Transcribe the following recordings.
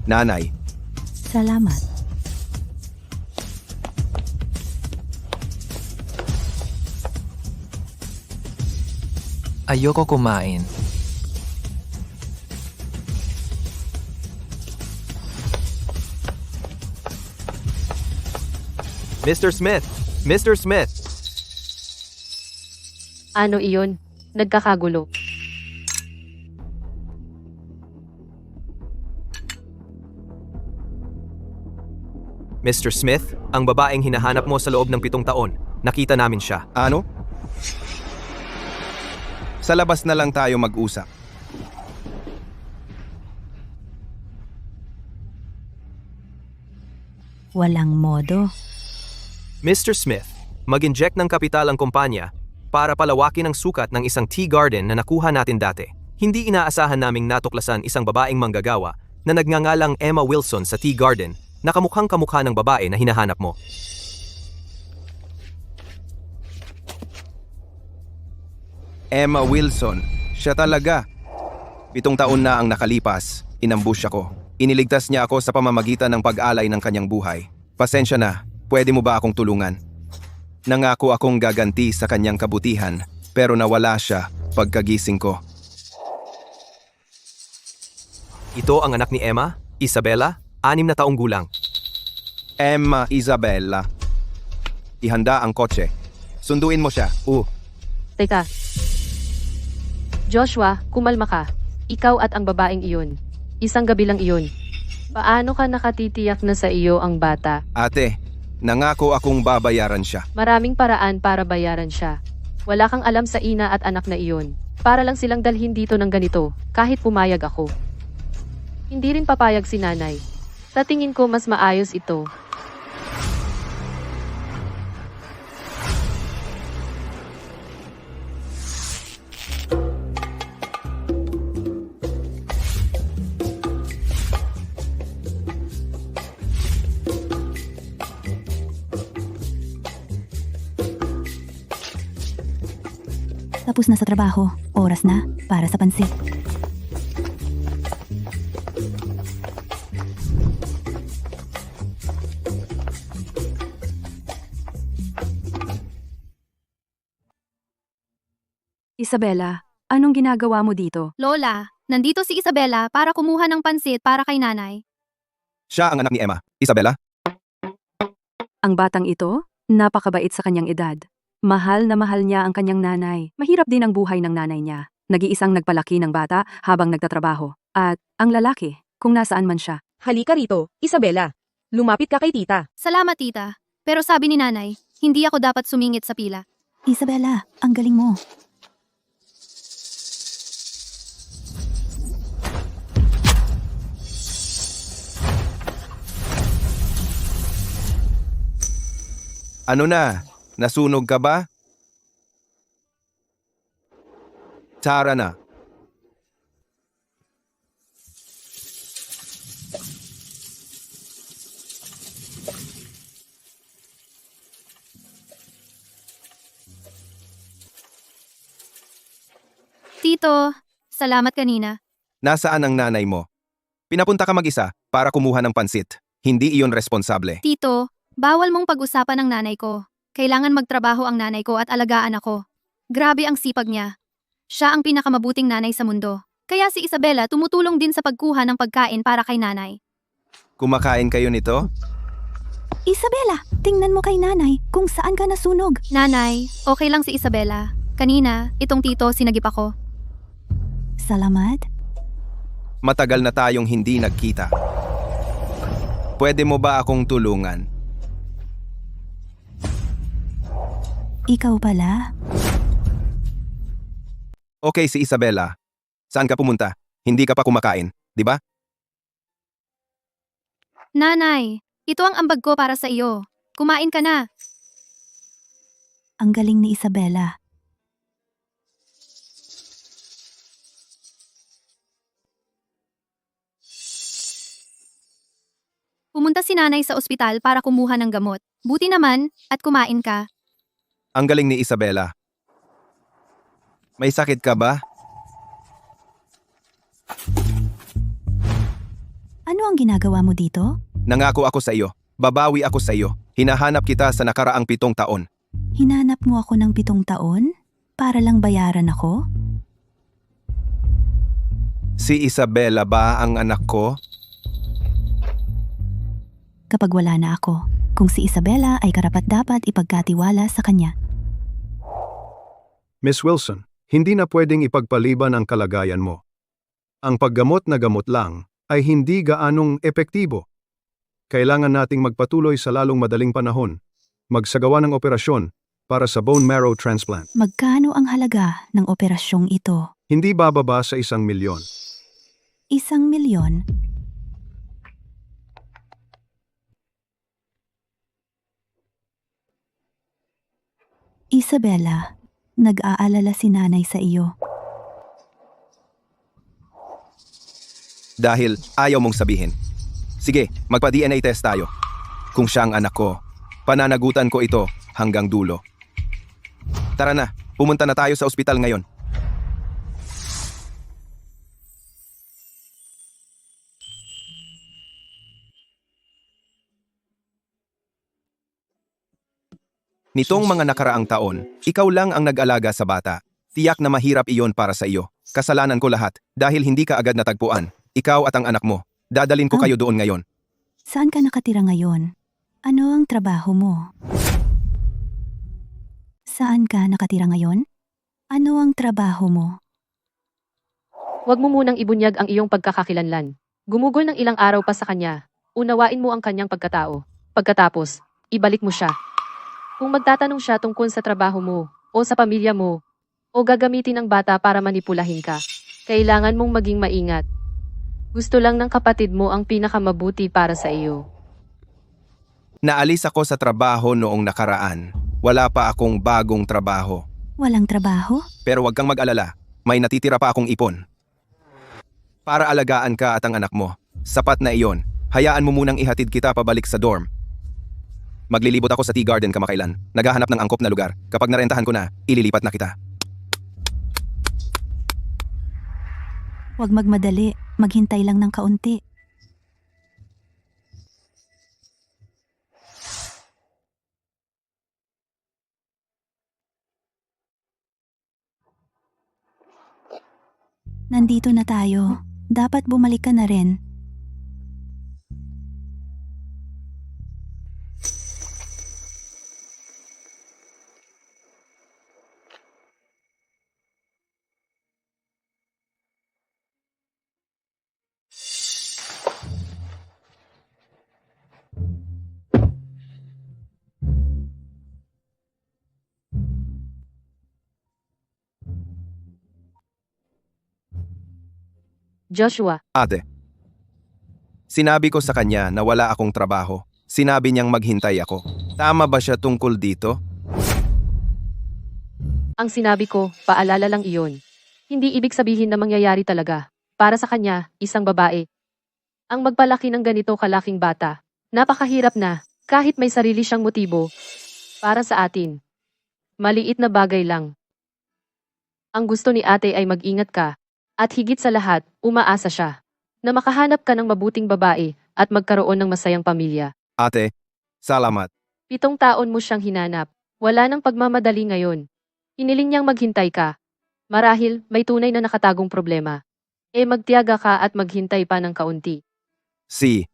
Nanay, Salamat. Ayoko kumain. Mr. Smith! Mr. Smith! Ano iyon? Nagkakagulo. Mr. Smith, ang babaeng hinahanap mo sa loob ng 7 taon. Nakita namin siya. ano? Sa labas na lang tayo mag-usap. Walang modo. Mr. Smith, mag-inject ng kapital ang kumpanya para palawakin ang sukat ng isang tea garden na nakuha natin dati. Hindi inaasahan naming natuklasan isang babaeng manggagawa na nagngangalang Emma Wilson sa tea garden na kamukhang kamukha ng babae na hinahanap mo. Emma Wilson, siya talaga. 7 taon na ang nakalipas, inambush ako. Iniligtas niya ako sa pamamagitan ng pag-alay ng kanyang buhay. Pasensya na, pwede mo ba akong tulungan? Nangako akong gaganti sa kanyang kabutihan, pero nawala siya pagkagising ko. Ito ang anak ni Emma, Isabella, 6 na taong gulang. Emma Isabella. Ihanda ang kotse. Sunduin mo siya. Teka. Joshua, kumalma ka. Ikaw at ang babaeng iyon. Isang gabi lang iyon. Paano ka nakatitiyak na sa iyo ang bata? Ate, nangako akong babayaran siya. Maraming paraan para bayaran siya. Wala kang alam sa ina at anak na iyon. Para lang silang dalhin dito ng ganito, kahit pumayag ako. Hindi rin papayag si nanay. Sa tingin ko mas maayos ito. Tapos na sa trabaho. Oras na para sa pansit. Isabella, anong ginagawa mo dito? Lola, nandito si Isabella para kumuha ng pansit para kay nanay. Siya ang anak ni Emma. Isabella? Ang batang ito, napakabait sa kanyang edad. Mahal na mahal niya ang kanyang nanay. Mahirap din ang buhay ng nanay niya. Nag-iisang nagpalaki ng bata habang nagtatrabaho. At ang lalaki, kung nasaan man siya. Halika rito, Isabella. Lumapit ka kay tita. Salamat tita. Pero sabi ni nanay, hindi ako dapat sumingit sa pila. Isabella, ang galing mo. Ano na? Nasunog ka ba? Tara na. Tito, salamat kanina. Nasaan ang nanay mo? Pinapunta ka mag-isa para kumuha ng pansit. Hindi iyon responsable. Tito, bawal mong pag-usapan ng nanay ko. Kailangan magtrabaho ang nanay ko at alagaan ako. Grabe ang sipag niya. Siya ang pinakamabuting nanay sa mundo. Kaya si Isabella tumutulong din sa pagkuha ng pagkain para kay nanay. Kumakain kayo nito? Isabella, tingnan mo kay nanay kung saan ka nasunog. Nanay, okay lang si Isabella. Kanina, itong tito sinagip ako. Salamat. Matagal na tayong hindi nagkita. Pwede mo ba akong tulungan? Ikaw pala. Okay si Isabella. Saan ka pumunta? Hindi ka pa kumakain, di ba? Nanay, ito ang ambag ko para sa iyo. Kumain ka na. Ang galing ni Isabella. Pumunta si nanay sa ospital para kumuha ng gamot. Buti naman, at kumain ka. Ang galing ni Isabella. May sakit ka ba? Ano Ano ang ginagawa mo dito? Nangako ako sa iyo. Babawi ako sa iyo. Hinahanap kita sa nakaraang 7 taon. Hinanap mo ako ng 7 taon? Para lang bayaran ako? Si Isabela ba ang anak ko? Kapag wala na ako, kung si Isabela ay karapat-dapat ipagkatiwala sa kanya. Miss Wilson, hindi na pwedeng ipagpaliban ang kalagayan mo. Ang paggamot na gamot lang ay hindi gaanong epektibo. Kailangan nating magpatuloy sa lalong madaling panahon, magsagawa ng operasyon para sa bone marrow transplant. Magkano ang halaga ng operasyong ito? Hindi bababa sa 1 milyon. 1 milyon? Isabela, nag-aalala si nanay sa iyo. Dahil ayaw mong sabihin. Sige, magpa-DNA test tayo. Kung siya ang anak ko, pananagutan ko ito hanggang dulo. Tara na, pumunta na tayo sa ospital ngayon. Nitong mga nakaraang taon, ikaw lang ang nag-alaga sa bata. Tiyak na mahirap iyon para sa iyo. Kasalanan ko lahat dahil hindi ka agad natagpuan. Ikaw at ang anak mo. Dadalin ko kayo doon ngayon. Saan ka nakatira ngayon? Ano ang trabaho mo? Saan ka nakatira ngayon? Ano ang trabaho mo? Huwag mo munang ibunyag ang iyong pagkakakilanlan. Gumugol ng ilang araw pa sa kanya. Unawain mo ang kanyang pagkatao. Pagkatapos, ibalik mo siya. Kung magtatanong siya tungkol sa trabaho mo, o sa pamilya mo, o gagamitin ng bata para manipulahin ka, kailangan mong maging maingat. Gusto lang ng kapatid mo ang pinakamabuti para sa iyo. Naalis ako sa trabaho noong nakaraan. Wala pa akong bagong trabaho. Walang trabaho? Pero huwag kang mag-alala. May natitira pa akong ipon. Para alagaan ka at ang anak mo. Sapat na iyon. Hayaan mo munang ihatid kita pabalik sa dorm. Maglilibot ako sa tea garden kamakailan. Naghahanap ng angkop na lugar. Kapag narentahan ko na, ililipat na kita. Huwag magmadali. Maghintay lang ng kaunti. Nandito na tayo. Dapat bumalik ka na rin. Joshua, Ate, sinabi ko sa kanya na wala akong trabaho. Sinabi niyang maghintay ako. Tama ba siya tungkol dito? ang sinabi ko, paalala lang iyon. Hindi ibig sabihin na mangyayari talaga. Para sa kanya, isang babae. Ang magpalaki ng ganito kalaking bata, napakahirap na, kahit may sarili siyang motibo. Para sa atin, maliit na bagay lang. Ang gusto ni ate ay mag-ingat ka, at higit sa lahat, umaasa siya na makahanap ka ng mabuting babae at magkaroon ng masayang pamilya. Ate, salamat. 7 taon mo siyang hinanap. Wala nang pagmamadali ngayon. Hiniling niyang maghintay ka. Marahil, may tunay na nakatagong problema. Magtiyaga ka at maghintay pa ng kaunti. Si.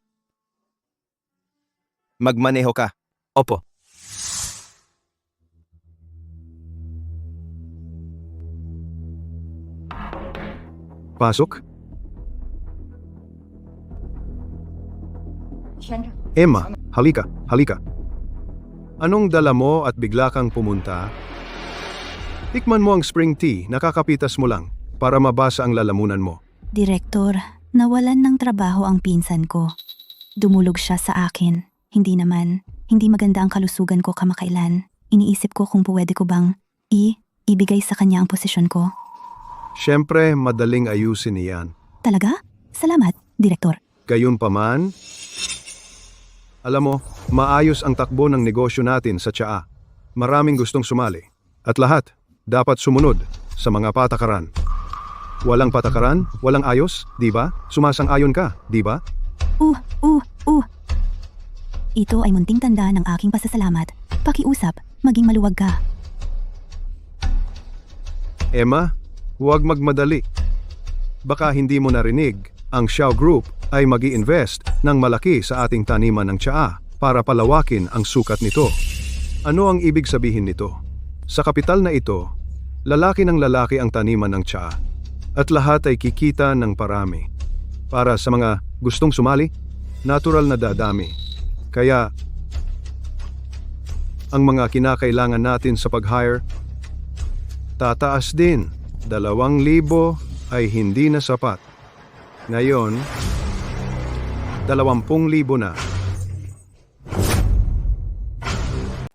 Magmaneho ka. Opo. Pasok? Emma, halika, halika. Anong dala mo at bigla kang pumunta? Tikman mo ang spring tea, nakakapitas mo lang, para mabasa ang lalamunan mo. Direktor, nawalan ng trabaho ang pinsan ko. Dumulog siya sa akin. Hindi naman. Hindi maganda ang kalusugan ko kamakailan. Iniisip ko kung pwede ko bang ibigay sa kanya ang posisyon ko. Siyempre, madaling ayusin niyan. Talaga? Salamat, Direktor. Gayunpaman, alam mo, maayos ang takbo ng negosyo natin sa tsaa. Maraming gustong sumali. At lahat, dapat sumunod sa mga patakaran. Walang patakaran, walang ayos, di ba? Sumasang-ayon ka, di ba? Ito ay munting tanda ng aking pasasalamat. Pakiusap, maging maluwag ka. Emma, huwag magmadali. Baka hindi mo narinig, ang Xiao Group ay mag-i-invest ng malaki sa ating taniman ng tsaa para palawakin ang sukat nito. Ano ang ibig sabihin nito? Sa kapital na ito, lalaki ng lalaki ang taniman ng tsaa at lahat ay kikita ng parami. Para sa mga gustong sumali, natural na dadami. Kaya, ang mga kinakailangan natin sa pag-hire, tataas din. 2,000 ay hindi na sapat. Ngayon, 20,000 na.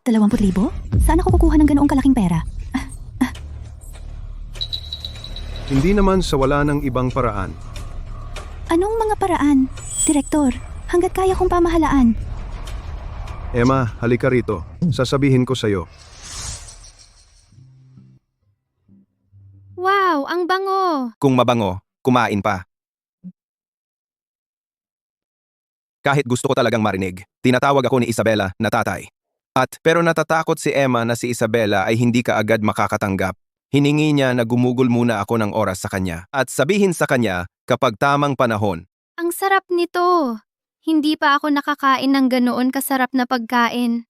20,000? Saan ako kukuha ng ganoong kalaking pera? Hindi naman sa wala ng ibang paraan. Anong mga paraan? Direktor, hanggat kaya kong pamahalaan. Emma, halika rito. Sasabihin ko sa'yo. Wow, ang bango! Kung mabango, kumain pa. Kahit gusto ko talagang marinig, tinatawag ako ni Isabela na tatay. Pero natatakot si Emma na si Isabela ay hindi ka agad makakatanggap. Hiningi niya na gumugol muna ako ng oras sa kanya at sabihin sa kanya kapag tamang panahon. Ang sarap nito! Hindi pa ako nakakain ng ganoon kasarap na pagkain.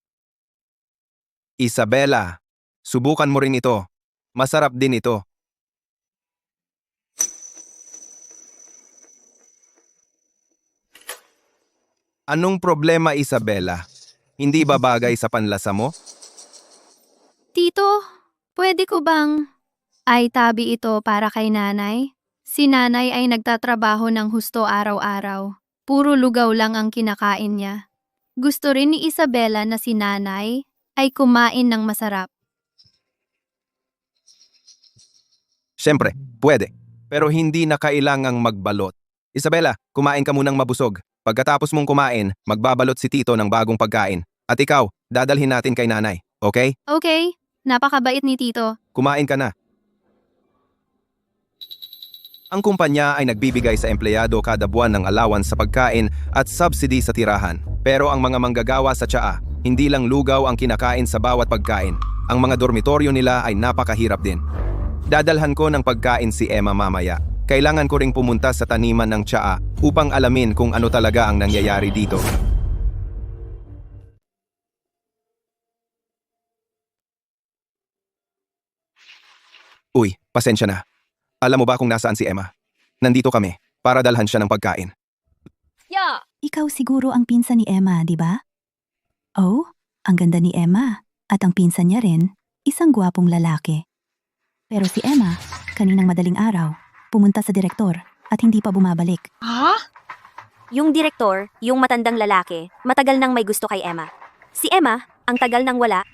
Isabela, subukan mo rin ito. Masarap din ito. Anong problema, Isabela? Hindi ba bagay sa panlasa mo? Tito, pwede ko bang ay tabi ito para kay nanay? Si nanay ay nagtatrabaho ng husto araw-araw. Puro lugaw lang ang kinakain niya. Gusto rin ni Isabela na si nanay ay kumain ng masarap. Siyempre, pwede. Pero hindi na kailangang magbalot. Isabela, kumain ka munang mabusog. Pagkatapos mong kumain, magbabalot si Tito ng bagong pagkain. At ikaw, dadalhin natin kay nanay. Okay? Okay, napakabait ni Tito. Kumain ka na. Ang kumpanya ay nagbibigay sa empleyado kada buwan ng allowance sa pagkain at subsidy sa tirahan. Pero ang mga manggagawa sa tsaa, hindi lang lugaw ang kinakain sa bawat pagkain. Ang mga dormitoryo nila ay napakahirap din. Dadalhan ko ng pagkain si Emma mamaya. Kailangan ko ring pumunta sa taniman ng tsaa upang alamin kung ano talaga ang nangyayari dito. Uy, pasensya na. Alam mo ba kung nasaan si Emma? Nandito kami para dalhan siya ng pagkain. Ikaw siguro ang pinsan ni Emma, di ba? Oh, ang ganda ni Emma. At ang pinsan niya rin, isang gwapong lalaki. Pero si Emma, kaninang madaling araw, pumunta sa direktor at hindi pa bumabalik. Yung direktor, yung matandang lalaki, matagal nang may gusto kay Emma. Si Emma, ang tagal nang wala.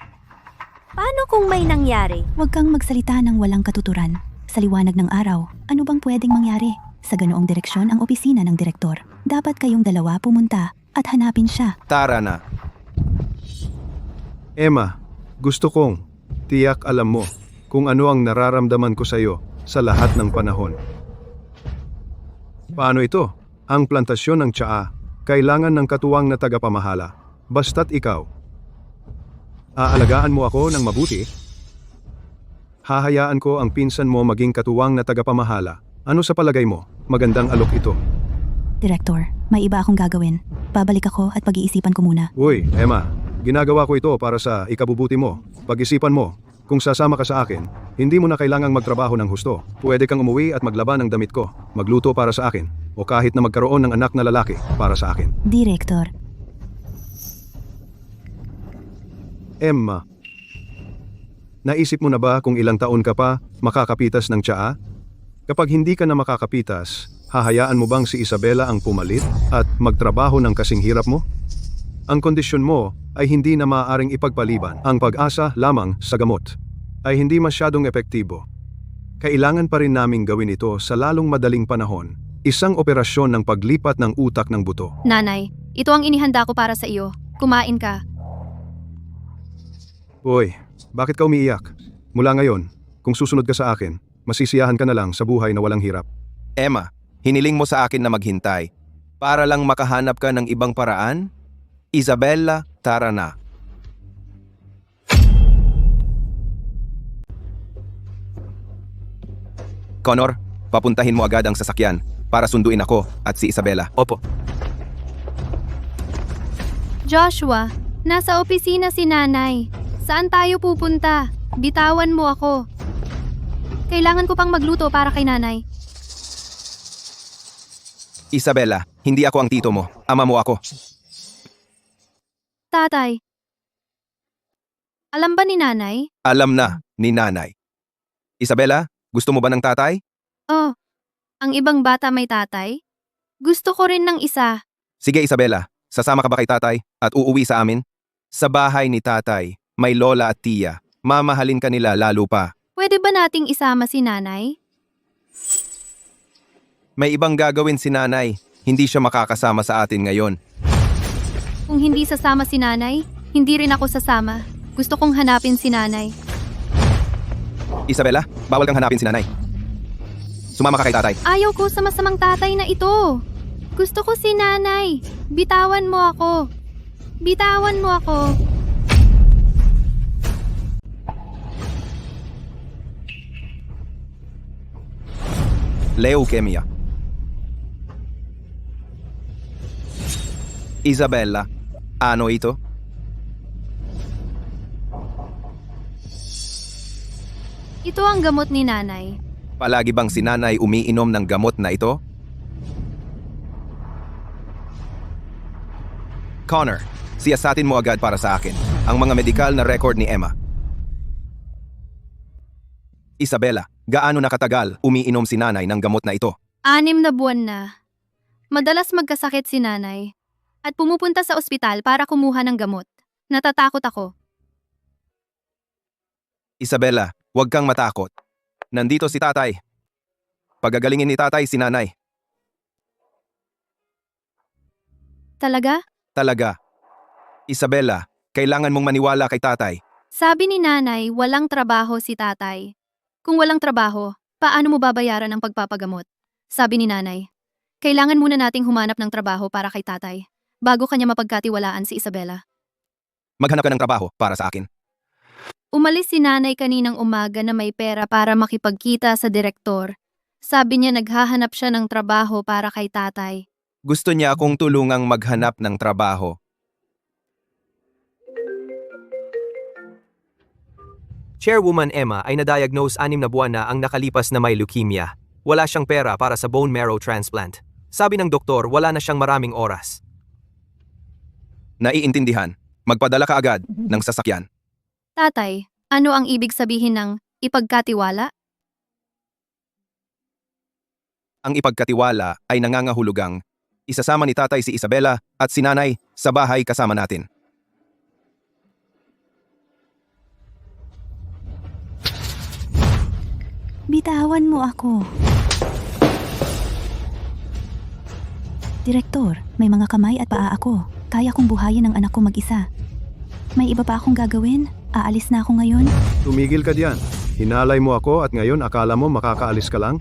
Paano kung may nangyari? Huwag kang magsalita ng walang katuturan. Sa liwanag ng araw, ano bang pwedeng mangyari? Sa ganoong direksyon ang opisina ng direktor. Dapat kayong dalawa pumunta at hanapin siya. Tara na. Emma, gusto kong tiyak alam mo kung ano ang nararamdaman ko sa iyo sa lahat ng panahon. Paano ito? Ang plantasyon ng tsaa, kailangan ng katuwang na tagapamahala. Basta't ikaw. Aalagaan mo ako ng mabuti? Hahayaan ko ang pinsan mo maging katuwang na tagapamahala. Ano sa palagay mo? Magandang alok ito. Direktor, may iba akong gagawin. Babalik ako at pag-iisipan ko muna. Uy, Emma, ginagawa ko ito para sa ikabubuti mo. Pag-isipan mo, kung sasama ka sa akin, hindi mo na kailangang magtrabaho ng husto. Pwede kang umuwi at maglaba ng damit ko, magluto para sa akin, o kahit na magkaroon ng anak na lalaki para sa akin. Direktor, Emma, naisip mo na ba kung ilang taon ka pa makakapitas ng tsaa? Kapag hindi ka na makakapitas, hahayaan mo bang si Isabela ang pumalit at magtrabaho ng kasing hirap mo? Ang kondisyon mo ay hindi na maaaring ipagpaliban. Ang pag-asa lamang sa gamot ay hindi masyadong epektibo. Kailangan pa rin naming gawin ito sa lalong madaling panahon. Isang operasyon ng paglipat ng utak ng buto. Nanay, ito ang inihanda ko para sa iyo. Kumain ka. Uy, bakit ka umiiyak? Mula ngayon, kung susunod ka sa akin, masisiyahan ka na lang sa buhay na walang hirap. Emma, hiniling mo sa akin na maghintay. Para lang makahanap ka ng ibang paraan? Isabella, tara na. Connor, papuntahin mo agad ang sasakyan para sunduin ako at si Isabella. Opo. Joshua, nasa opisina si nanay. Saan tayo pupunta? Bitawan mo ako. Kailangan ko pang magluto para kay nanay. Isabella, hindi ako ang tito mo. Ama mo ako. Tatay. Alam ba ni nanay? Alam na ni nanay. Isabella, gusto mo ba ng tatay? Oh, ang ibang bata may tatay? Gusto ko rin ng isa. Sige Isabella, sasama ka ba kay tatay at uuwi sa amin? Sa bahay ni tatay, may lola at tiya. Mamahalin ka nila lalo pa. Pwede ba nating isama si nanay? May ibang gagawin si nanay. Hindi siya makakasama sa atin ngayon. Kung hindi sasama si nanay, hindi rin ako sasama. Gusto kong hanapin si nanay. Isabella, bawal kang hanapin si nanay. Sumama ka kay tatay. Ayaw ko sa masamang tatay na ito. Gusto ko si nanay. Bitawan mo ako. Bitawan mo ako. Leukemia. Isabella, ano ito? Ito ang gamot ni nanay. Palagi bang si nanay umiinom ng gamot na ito? Connor, siyasatin mo agad para sa akin ang mga medikal na record ni Emma. Isabella, gaano nakatagal umiinom si nanay ng gamot na ito? 6 na buwan na. Madalas magkasakit si nanay at pumupunta sa ospital para kumuha ng gamot. Natatakot ako. Isabella, huwag kang matakot. Nandito si tatay. Pagagalingin ni tatay si nanay. Talaga? Talaga. Isabella, kailangan mong maniwala kay tatay. Sabi ni nanay, walang trabaho si tatay. Kung walang trabaho, paano mo babayaran ang pagpapagamot? Sabi ni nanay, kailangan muna nating humanap ng trabaho para kay tatay, bago kanya mapagkatiwalaan si Isabella. Maghanap ka ng trabaho para sa akin. Umalis si nanay kaninang umaga na may pera para makipagkita sa direktor. Sabi niya naghahanap siya ng trabaho para kay tatay. Gusto niya akong tulungang maghanap ng trabaho. Chairwoman Emma ay na-diagnose 6 na buwan na ang nakalipas na may leukemia. Wala siyang pera para sa bone marrow transplant. Sabi ng doktor, wala na siyang maraming oras. Naiintindihan. Magpadala ka agad ng sasakyan. Tatay, ano ang ibig sabihin ng ipagkatiwala? Ang ipagkatiwala ay nangangahulugang isasama ni tatay si Isabella at si nanay sa bahay kasama natin. Bitawan mo ako. Direktor, may mga kamay at paa ako. Kaya kong buhayin ang anak ko mag-isa. May iba pa akong gagawin? Aalis na ako ngayon? Tumigil ka diyan. Hinalay mo ako at ngayon akala mo makakaalis ka lang?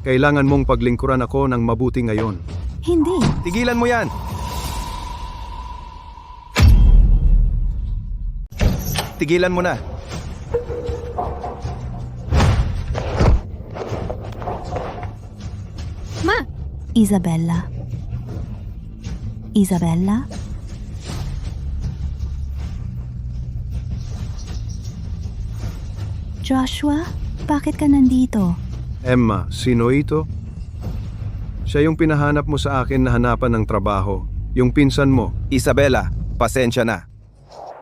Kailangan mong paglingkuran ako ng mabuti ngayon. Hindi. Tigilan mo yan! Tigilan mo na. Ma, Isabella. Isabella? Joshua, bakit ka nandito? Emma, sino ito? Siya yung pinahanap mo sa akin na hanapan ng trabaho. Yung pinsan mo. Isabella, pasensya na.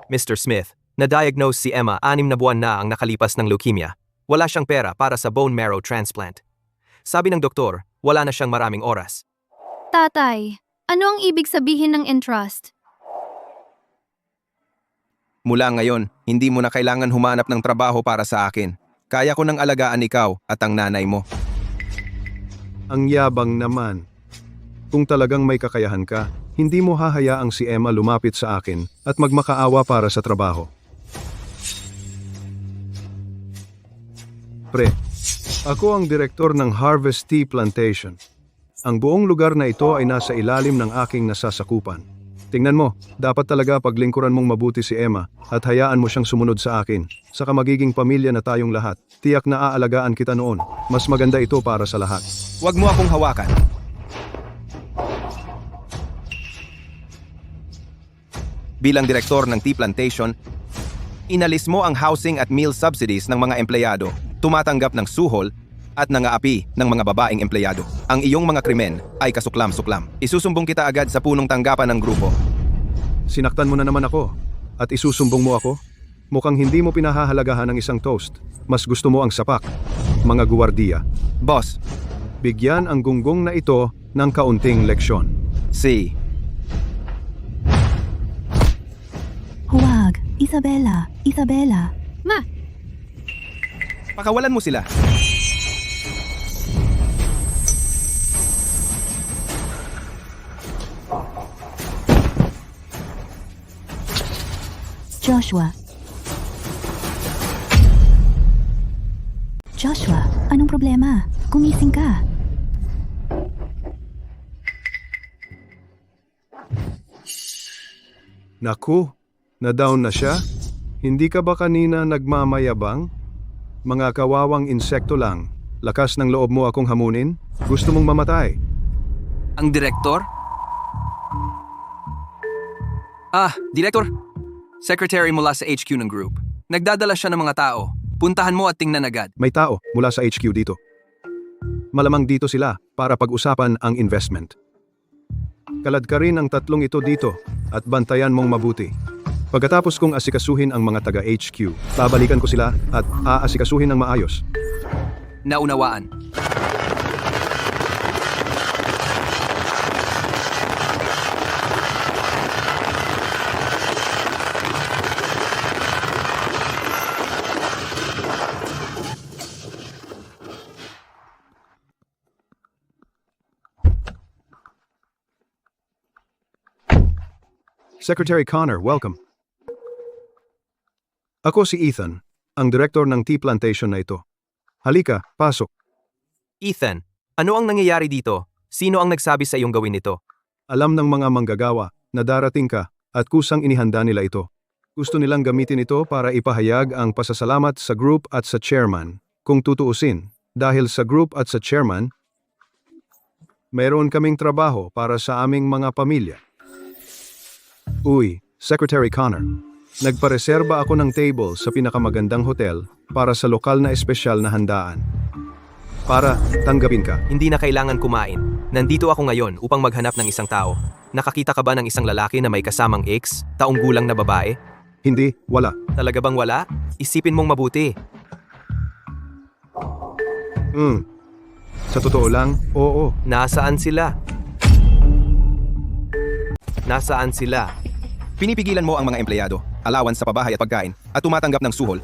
Mr. Smith, na-diagnose si Emma 6 na buwan na ang nakalipas ng leukemia. Wala siyang pera para sa bone marrow transplant. Sabi ng doktor, wala na siyang maraming oras. tatay, ano ang ibig sabihin ng entrust? Mula ngayon, hindi mo na kailangan humanap ng trabaho para sa akin. Kaya ko nang alagaan ikaw at ang nanay mo. Ang yabang naman. Kung talagang may kakayahan ka, hindi mo hahayaang si Emma lumapit sa akin at magmakaawa para sa trabaho. Pre, ako ang direktor ng Harvest Tea Plantation. Ang buong lugar na ito ay nasa ilalim ng aking nasasakupan. Tingnan mo, dapat talaga paglingkuran mong mabuti si Emma at hayaan mo siyang sumunod sa akin. Saka magiging pamilya na tayong lahat. Tiyak na aalagaan kita noon. Mas maganda ito para sa lahat. Huwag mo akong hawakan. Bilang direktor ng Tea Plantation, inalis mo ang housing at meal subsidies ng mga empleyado, tumatanggap ng suhol at nangaapi ng mga babaeng empleyado. Ang iyong mga krimen ay kasuklam-suklam. Isusumbong kita agad sa punong tanggapan ng grupo. Sinaktan mo na naman ako at isusumbong mo ako? Mukhang hindi mo pinahahalagahan ng isang toast. Mas gusto mo ang sapak. Mga guwardiya, Boss, bigyan ang gunggong na ito ng kaunting leksyon. si Huwag! Isabela! Isabela! Ma, pakawalan mo sila. Joshua! Joshua, anong problema? Gumising ka. Naku, na-down na siya? Hindi ka ba kanina nagmamayabang? Mga kawawang insekto lang. Lakas ng loob mo akong hamunin? Gusto mong mamatay? Ang direktor? Direktor. Secretary mula sa HQ ng group. Nagdadala siya ng mga tao. Puntahan mo at tingnan agad. May tao mula sa HQ dito. Malamang dito sila para pag-usapan ang investment. Kalad ka rin ang tatlong ito dito at bantayan mong mabuti. Pagkatapos kong asikasuhin ang mga taga-HQ, babalikan ko sila at aasikasuhin ng maayos. Naunawaan. Secretary Connor, welcome. Ako si Ethan, ang direktor ng tea plantation na ito. Halika, pasok. Ethan, ano ang nangyayari dito? Sino ang nagsabi sa iyong gawin ito? Alam ng mga manggagawa na darating ka at kusang inihanda nila ito. Gusto nilang gamitin ito para ipahayag ang pasasalamat sa group at sa chairman. Kung tutuusin, dahil sa group at sa chairman, mayroon kaming trabaho para sa aming mga pamilya. Uy, Secretary Connor, nagpareserba ako ng table sa pinakamagandang hotel para sa lokal na espesyal na handaan. Para tanggapin ka. Hindi na kailangan kumain. Nandito ako ngayon upang maghanap ng isang tao. Nakakita ka ba ng isang lalaki na may kasamang ex, taong gulang na babae? Hindi, wala. Talaga bang wala? Isipin mong mabuti. Sa totoo lang, oo. Nasaan sila? Nasaan sila? Pinipigilan mo ang mga empleyado, alawan sa pabahay at pagkain, at tumatanggap ng suhol.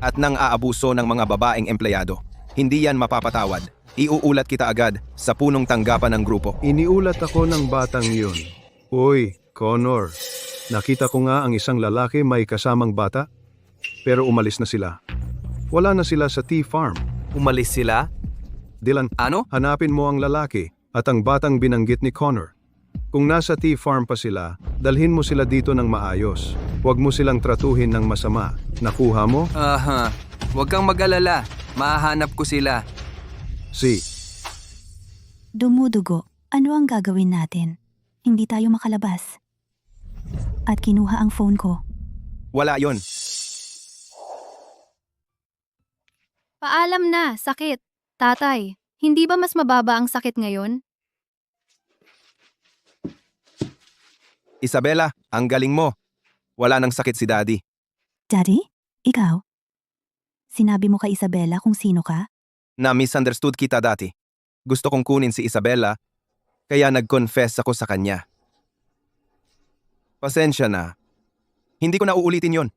At nang aabuso ng mga babaeng empleyado. Hindi yan mapapatawad. Iuulat kita agad sa punong tanggapan ng grupo. Iniulat ako ng batang yun. Uy, Connor, nakita ko nga ang isang lalaki may kasamang bata, pero umalis na sila. Wala na sila sa tea farm. Umalis sila? Dylan, Ano? hanapin mo ang lalaki at ang batang binanggit ni Connor. Kung nasa tea farm pa sila, dalhin mo sila dito ng maayos. Huwag mo silang tratuhin ng masama. Nakuha mo? Huwag kang mag-alala. Mahahanap ko sila. Dumudugo. Ano ang gagawin natin? Hindi tayo makalabas. At kinuha ang phone ko. Wala yon. paalam na, sakit. Tatay, hindi ba mas mababa ang sakit ngayon? Isabela, ang galing mo. Wala nang sakit si Daddy. Daddy? Ikaw? Sinabi mo kay Isabela kung sino ka? Na misunderstood kita dati. Gusto kong kunin si Isabela, kaya nag-confess ako sa kanya. Pasensya na. Hindi ko na uulitin yon.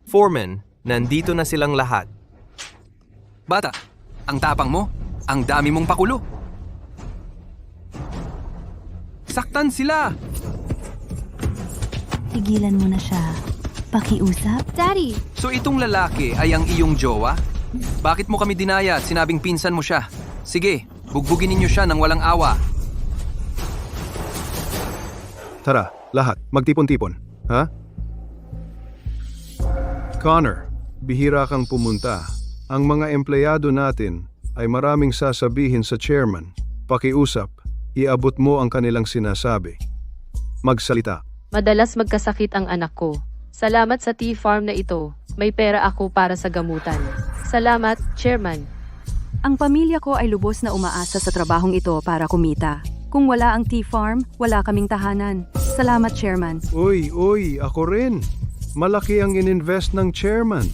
Foreman, nandito na silang lahat. Bata, ang tapang mo. Ang dami mong pakulo. Saktan sila. Tigilan mo na siya. Pakiusap? Daddy, So itong lalaki ay ang iyong jowa? Bakit mo kami dinaya at sinabing pinsan mo siya? Sige, bugbugin ninyo siya ng walang awa. Tara, lahat, magtipon-tipon. Ha? Connor, bihira kang pumunta. Ang mga empleyado natin ay maraming sasabihin sa chairman. Pakiusap, iabot mo ang kanilang sinasabi. Magsalita. Madalas magkasakit ang anak ko. Salamat sa tea farm na ito. May pera ako para sa gamutan. Salamat, Chairman. Ang pamilya ko ay lubos na umaasa sa trabahong ito para kumita. Kung wala ang tea farm, wala kaming tahanan. Salamat, Chairman. Uy, ako rin. Malaki ang ininvest ng chairman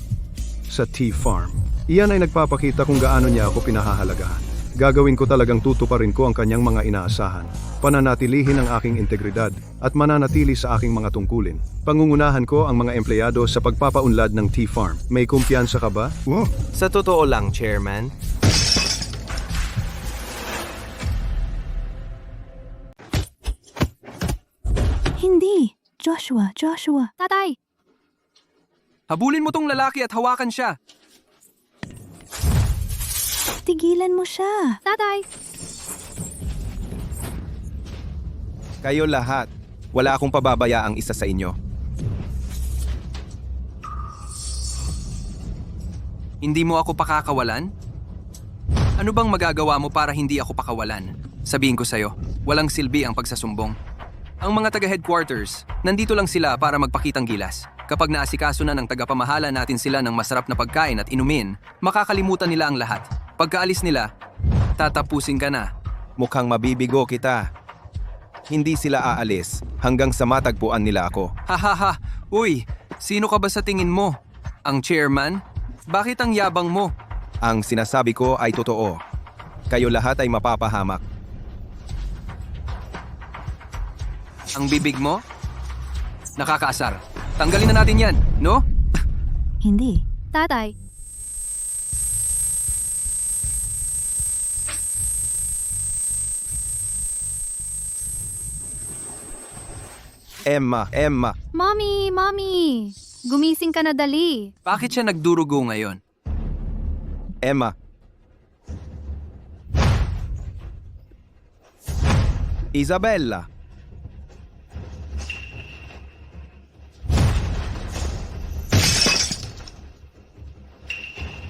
sa tea farm. Iyan ay nagpapakita kung gaano niya ako pinahahalagahan. Gagawin ko talagang tutuparin ko ang kanyang mga inaasahan. Pananatilihin ang aking integridad at mananatili sa aking mga tungkulin. Pangungunahan ko ang mga empleyado sa pagpapaunlad ng tea farm. May kumpiyansa ka ba? Sa totoo lang, Chairman, Hindi. Joshua. tatay, Habulin mo tong lalaki at hawakan siya. Tigilan mo siya. tatay. Kayo lahat, wala akong pababayaang isa sa inyo. Hindi mo ako pakakawalan? Ano bang magagawa mo para hindi ako pakawalan? Sabihin ko sa'yo, walang silbi ang pagsasumbong. Ang mga taga-headquarters, nandito lang sila para magpakitang gilas. Kapag naasikaso na ng tagapamahala natin sila ng masarap na pagkain at inumin, makakalimutan nila ang lahat. Pagkaalis nila, tatapusin ka na. Mukhang mabibigo kita. Hindi sila aalis hanggang sa matagpuan nila ako. Hahaha, uy, sino ka ba sa tingin mo? Ang chairman? Bakit ang yabang mo? Ang sinasabi ko ay totoo. Kayo lahat ay mapapahamak. Ang bibig mo? Nakakaasar. Tanggalin na natin yan, no? Hindi. Tatay, Emma. Mommy! Gumising ka na dali. Bakit siya nagdurugo ngayon? Emma. Isabella.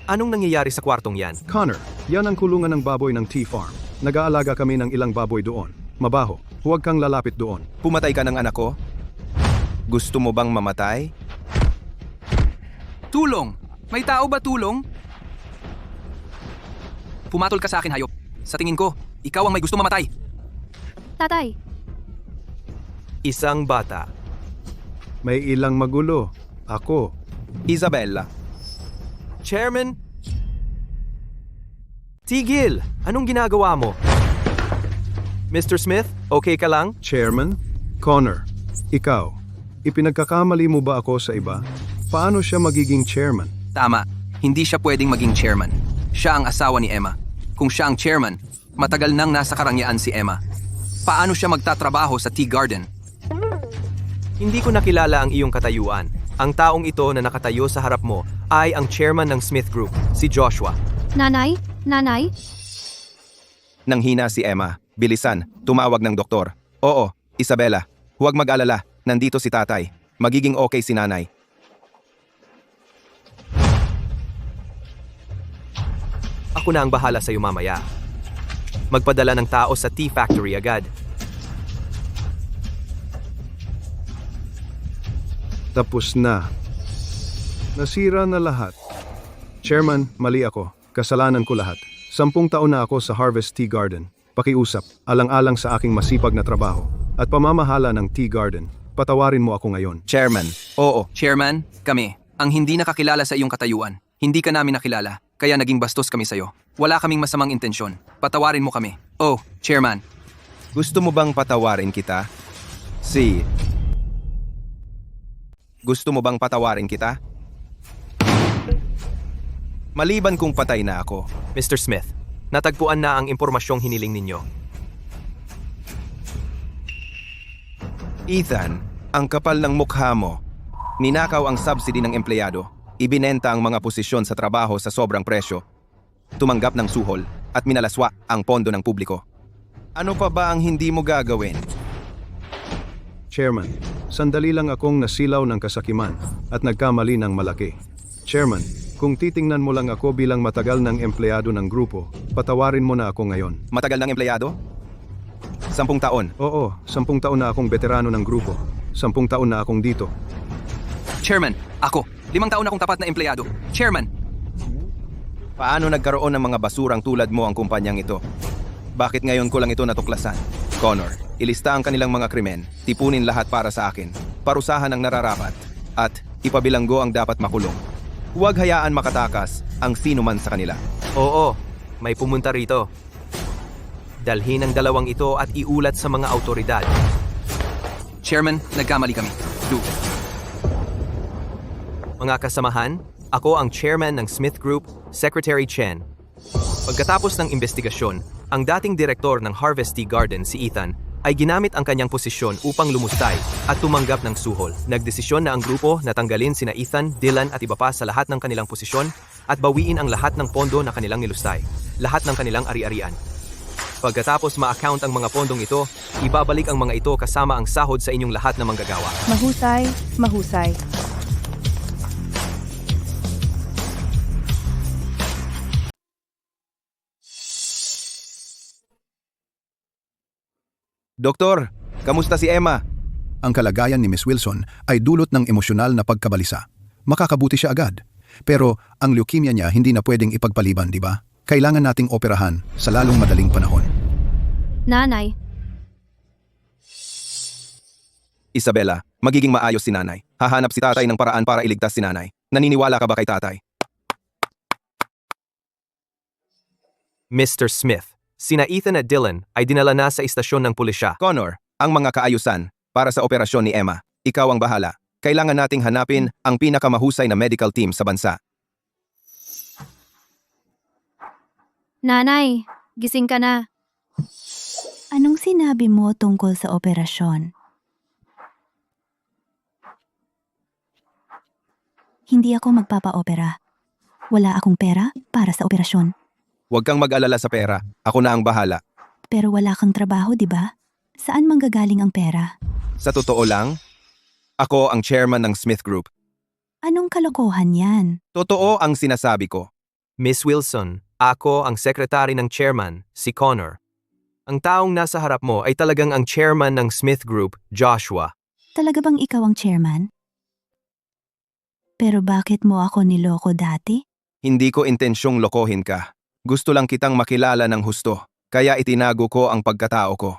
anong nangyayari sa kwartong yan? Connor, yan ang kulungan ng baboy ng tea farm. Nag-aalaga kami ng ilang baboy doon. Mabaho, huwag kang lalapit doon. Pumatay ka ng anak ko? Gusto mo bang mamatay? Tulong! May tao ba tulong? Pumatol ka sa akin, hayop. Sa tingin ko, ikaw ang may gusto mamatay. Tatay, Isang bata. May ilang magulo. Ako. Isabella. Chairman? Tigil! Anong ginagawa mo? Mr. Smith, okay ka lang? Chairman? Connor, ikaw. Ipinagkakamali mo ba ako sa iba? Paano siya magiging chairman? Tama, hindi siya pwedeng maging chairman. Siya ang asawa ni Emma. Kung siya ang chairman, matagal nang nasa karangyaan si Emma. Paano siya magtatrabaho sa tea garden? Hindi ko nakilala ang iyong katayuan. Ang taong ito na nakatayo sa harap mo ay ang chairman ng Smith Group, si Joshua. nanay? Nanghina si Emma. Bilisan, tumawag ng doktor. Oo, Isabella. Huwag mag-alala. Nandito si tatay. Magiging okay si nanay. Ako na ang bahala sa iyo mamaya. Magpadala ng tao sa tea factory agad. Tapos na. Nasira na lahat. Chairman, mali ako. Kasalanan ko lahat. 10 taon na ako sa Harvest Tea Garden. Pakiusap, alang-alang sa aking masipag na trabaho at pamamahala ng Tea Garden. Patawarin mo ako ngayon. Chairman, oo. Chairman, kami, ang hindi nakakilala sa iyong katayuan. Hindi ka namin nakilala, kaya naging bastos kami sa'yo. Wala kaming masamang intensyon. Patawarin mo kami. Oh, Chairman. Gusto mo bang patawarin kita? Gusto mo bang patawarin kita? Maliban kung patay na ako. Mr. Smith, natagpuan na ang impormasyong hiniling ninyo. Ethan, ang kapal ng mukha mo. Ninakaw ang subsidy ng empleyado, ibinenta ang mga posisyon sa trabaho sa sobrang presyo, tumanggap ng suhol, at minalaswa ang pondo ng publiko. Ano pa ba ang hindi mo gagawin? Chairman, sandali lang akong nasilaw ng kasakiman at nagkamali ng malaki. Chairman, kung titingnan mo lang ako bilang matagal ng empleyado ng grupo, patawarin mo na ako ngayon. Matagal ng empleyado? 10 taon. Oo, 10 taon na akong veterano ng grupo. 10 taon na akong dito. Chairman, ako. 5 taon akong tapat na empleyado. Chairman, Paano nagkaroon ng mga basurang tulad mo ang kumpanyang ito? Bakit ngayon ko lang ito natuklasan? Connor, ilista ang kanilang mga krimen, tipunin lahat para sa akin, parusahan ang nararapat, at ipabilanggo ang dapat makulong. Huwag hayaan makatakas ang sino man sa kanila. Oo, may pumunta rito. Dalhin ang dalawang ito at iulat sa mga autoridad. Chairman, nagkamali kami. Mga kasamahan, ako ang chairman ng Smith Group, Secretary Chen. Pagkatapos ng investigasyon, ang dating direktor ng Harvest Tea Garden, si Ethan, ay ginamit ang kanyang posisyon upang lumustay at tumanggap ng suhol. Nagdesisyon na ang grupo na tanggalin sina Ethan, Dylan at iba pa sa lahat ng kanilang posisyon at bawiin ang lahat ng pondo na kanilang nilustay, lahat ng kanilang ari-arian. Pagkatapos ma-account ang mga pondong ito, ibabalik ang mga ito kasama ang sahod sa inyong lahat na manggagawa. Mahusay, mahusay. Doktor, kamusta si Emma? Ang kalagayan ni Miss Wilson ay dulot ng emosyonal na pagkabalisa. Makakabuti siya agad. Pero ang leukemia niya hindi na pwedeng ipagpaliban, di ba? Kailangan nating operahan sa lalong madaling panahon. Nanay, Isabella, magiging maayos si nanay. Hahanap si tatay ng paraan para iligtas si nanay. Naniniwala ka ba kay tatay? Mr. Smith, sina Ethan at Dylan ay dinala na sa istasyon ng pulisya. Connor, ang mga kaayusan para sa operasyon ni Emma. Ikaw ang bahala. Kailangan nating hanapin ang pinakamahusay na medical team sa bansa. nanay, gising ka na. Anong sinabi mo tungkol sa operasyon? Hindi ako magpapa-opera. Wala akong pera para sa operasyon. Huwag kang mag-alala sa pera. Ako na ang bahala. Pero wala kang trabaho, di ba? Saan manggagaling ang pera? Sa totoo lang, ako ang chairman ng Smith Group. Anong kalokohan yan? Totoo ang sinasabi ko. Miss Wilson, ako ang sekretary ng chairman, si Connor. Ang taong nasa harap mo ay talagang ang chairman ng Smith Group, Joshua. Talaga bang ikaw ang chairman? Pero bakit mo ako niloko dati? Hindi ko intensyong lokohin ka. Gusto lang kitang makilala ng husto, kaya itinago ko ang pagkatao ko.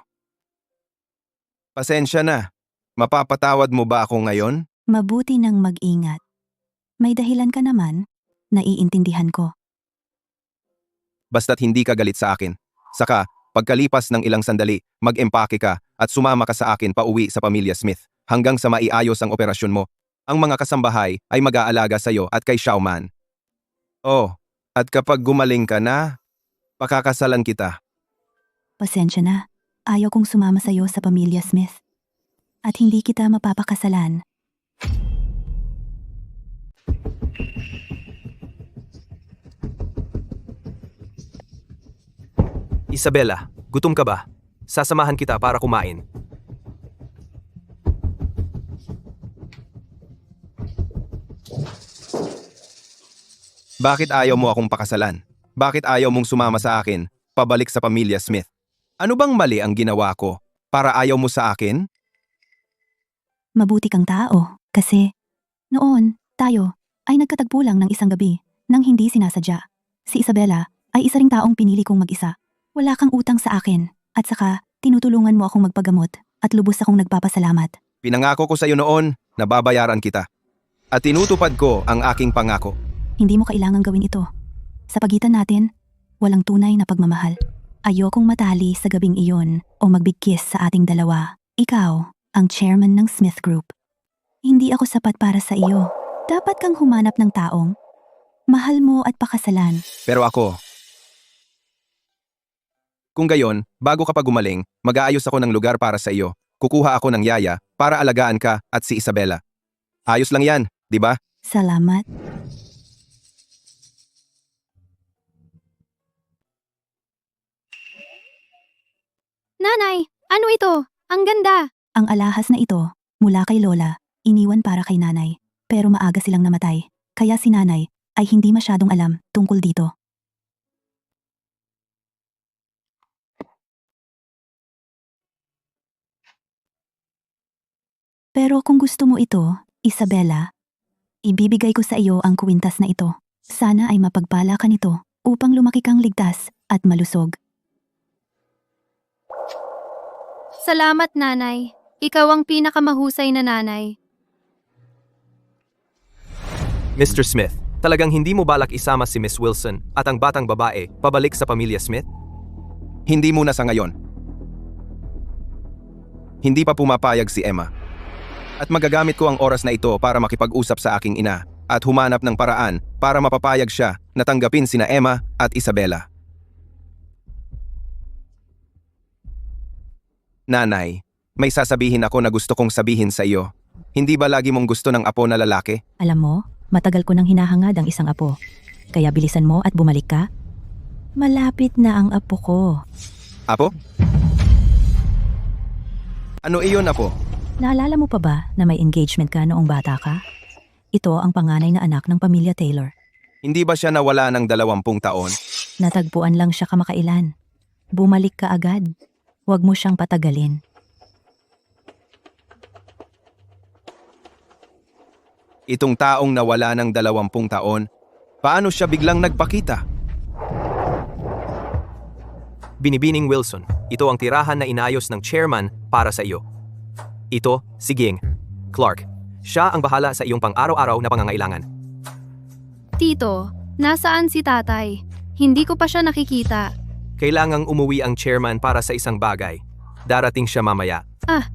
Pasensya na. Mapapatawad mo ba ako ngayon? Mabuti nang mag-ingat. May dahilan ka naman, naiintindihan ko. Basta't hindi ka galit sa akin. Saka, pagkalipas ng ilang sandali, mag-empake ka at sumama ka sa akin pauwi sa pamilya Smith hanggang sa maiayos ang operasyon mo. Ang mga kasambahay ay mag-aalaga sa iyo at kay Xiaoman. Oh, at kapag gumaling ka na, pakakasalan kita. Pasensya na, ayaw kong sumama sa'yo sa pamilya Smith. At hindi kita mapapakasalan. Isabella, gutom ka ba? Sasamahan kita para kumain. Bakit ayaw mo akong pakasalan? Bakit ayaw mong sumama sa akin, pabalik sa pamilya Smith? Ano bang mali ang ginawa ko para ayaw mo sa akin? Mabuti kang tao, kasi noon, tayo ay nagkatagpo lang ng isang gabi nang hindi sinasadya. Si Isabella ay isa ring taong pinili kong mag-isa. Wala kang utang sa akin, at saka tinutulungan mo akong magpagamot at lubos akong nagpapasalamat. Pinangako ko sa iyo noon na babayaran kita. At tinutupad ko ang aking pangako. Hindi mo kailangang gawin ito. Sa pagitan natin, walang tunay na pagmamahal. Ayokong matali sa gabing iyon o magbigkis sa ating dalawa. Ikaw, ang chairman ng Smith Group. Hindi ako sapat para sa iyo. Dapat kang humanap ng taong mahal mo at pakasalan. Pero ako, kung gayon, bago ka pa gumaling, mag-aayos ako ng lugar para sa iyo. Kukuha ako ng yaya para alagaan ka at si Isabella. Ayos lang yan, di ba? Salamat. Nanay, ano ito? Ang ganda! Ang alahas na ito, mula kay Lola, iniwan para kay nanay. Pero maaga silang namatay. Kaya si nanay ay hindi masyadong alam tungkol dito. Pero kung gusto mo ito, Isabella, ibibigay ko sa iyo ang kwintas na ito. Sana ay mapagpala ka nito upang lumaki kang ligtas at malusog. Salamat, nanay. Ikaw ang pinakamahusay na nanay. Mr. Smith, talagang hindi mo balak isama si Miss Wilson at ang batang babae pabalik sa pamilya Smith? Hindi muna sa ngayon. Hindi pa pumapayag si Emma. At magagamit ko ang oras na ito para makipag-usap sa aking ina at humanap ng paraan para mapapayag siya na tanggapin sina Emma at Isabella. Nanay, may sasabihin ako na gusto kong sabihin sa iyo. Hindi ba lagi mong gusto ng apo na lalaki? Alam mo, matagal ko nang hinahangad ang isang apo. Kaya bilisan mo at bumalik ka. Malapit na ang apo ko. Apo? Ano iyon, apo? Naalala mo pa ba na may engagement ka noong bata ka? Ito ang panganay na anak ng pamilya Taylor. Hindi ba siya nawala ng 20 taon? Natagpuan lang siya kamakailan. Bumalik ka agad. Huwag mo siyang patagalin. Itong taong nawala ng 20 taon, paano siya biglang nagpakita? Binibining Wilson, ito ang tirahan na inayos ng chairman para sa iyo. Ito, si Ging. Clark, siya ang bahala sa iyong pang-araw-araw na pangangailangan. Tito, nasaan si tatay? Hindi ko pa siya nakikita. Kailangang umuwi ang chairman para sa isang bagay. Darating siya mamaya. Ah.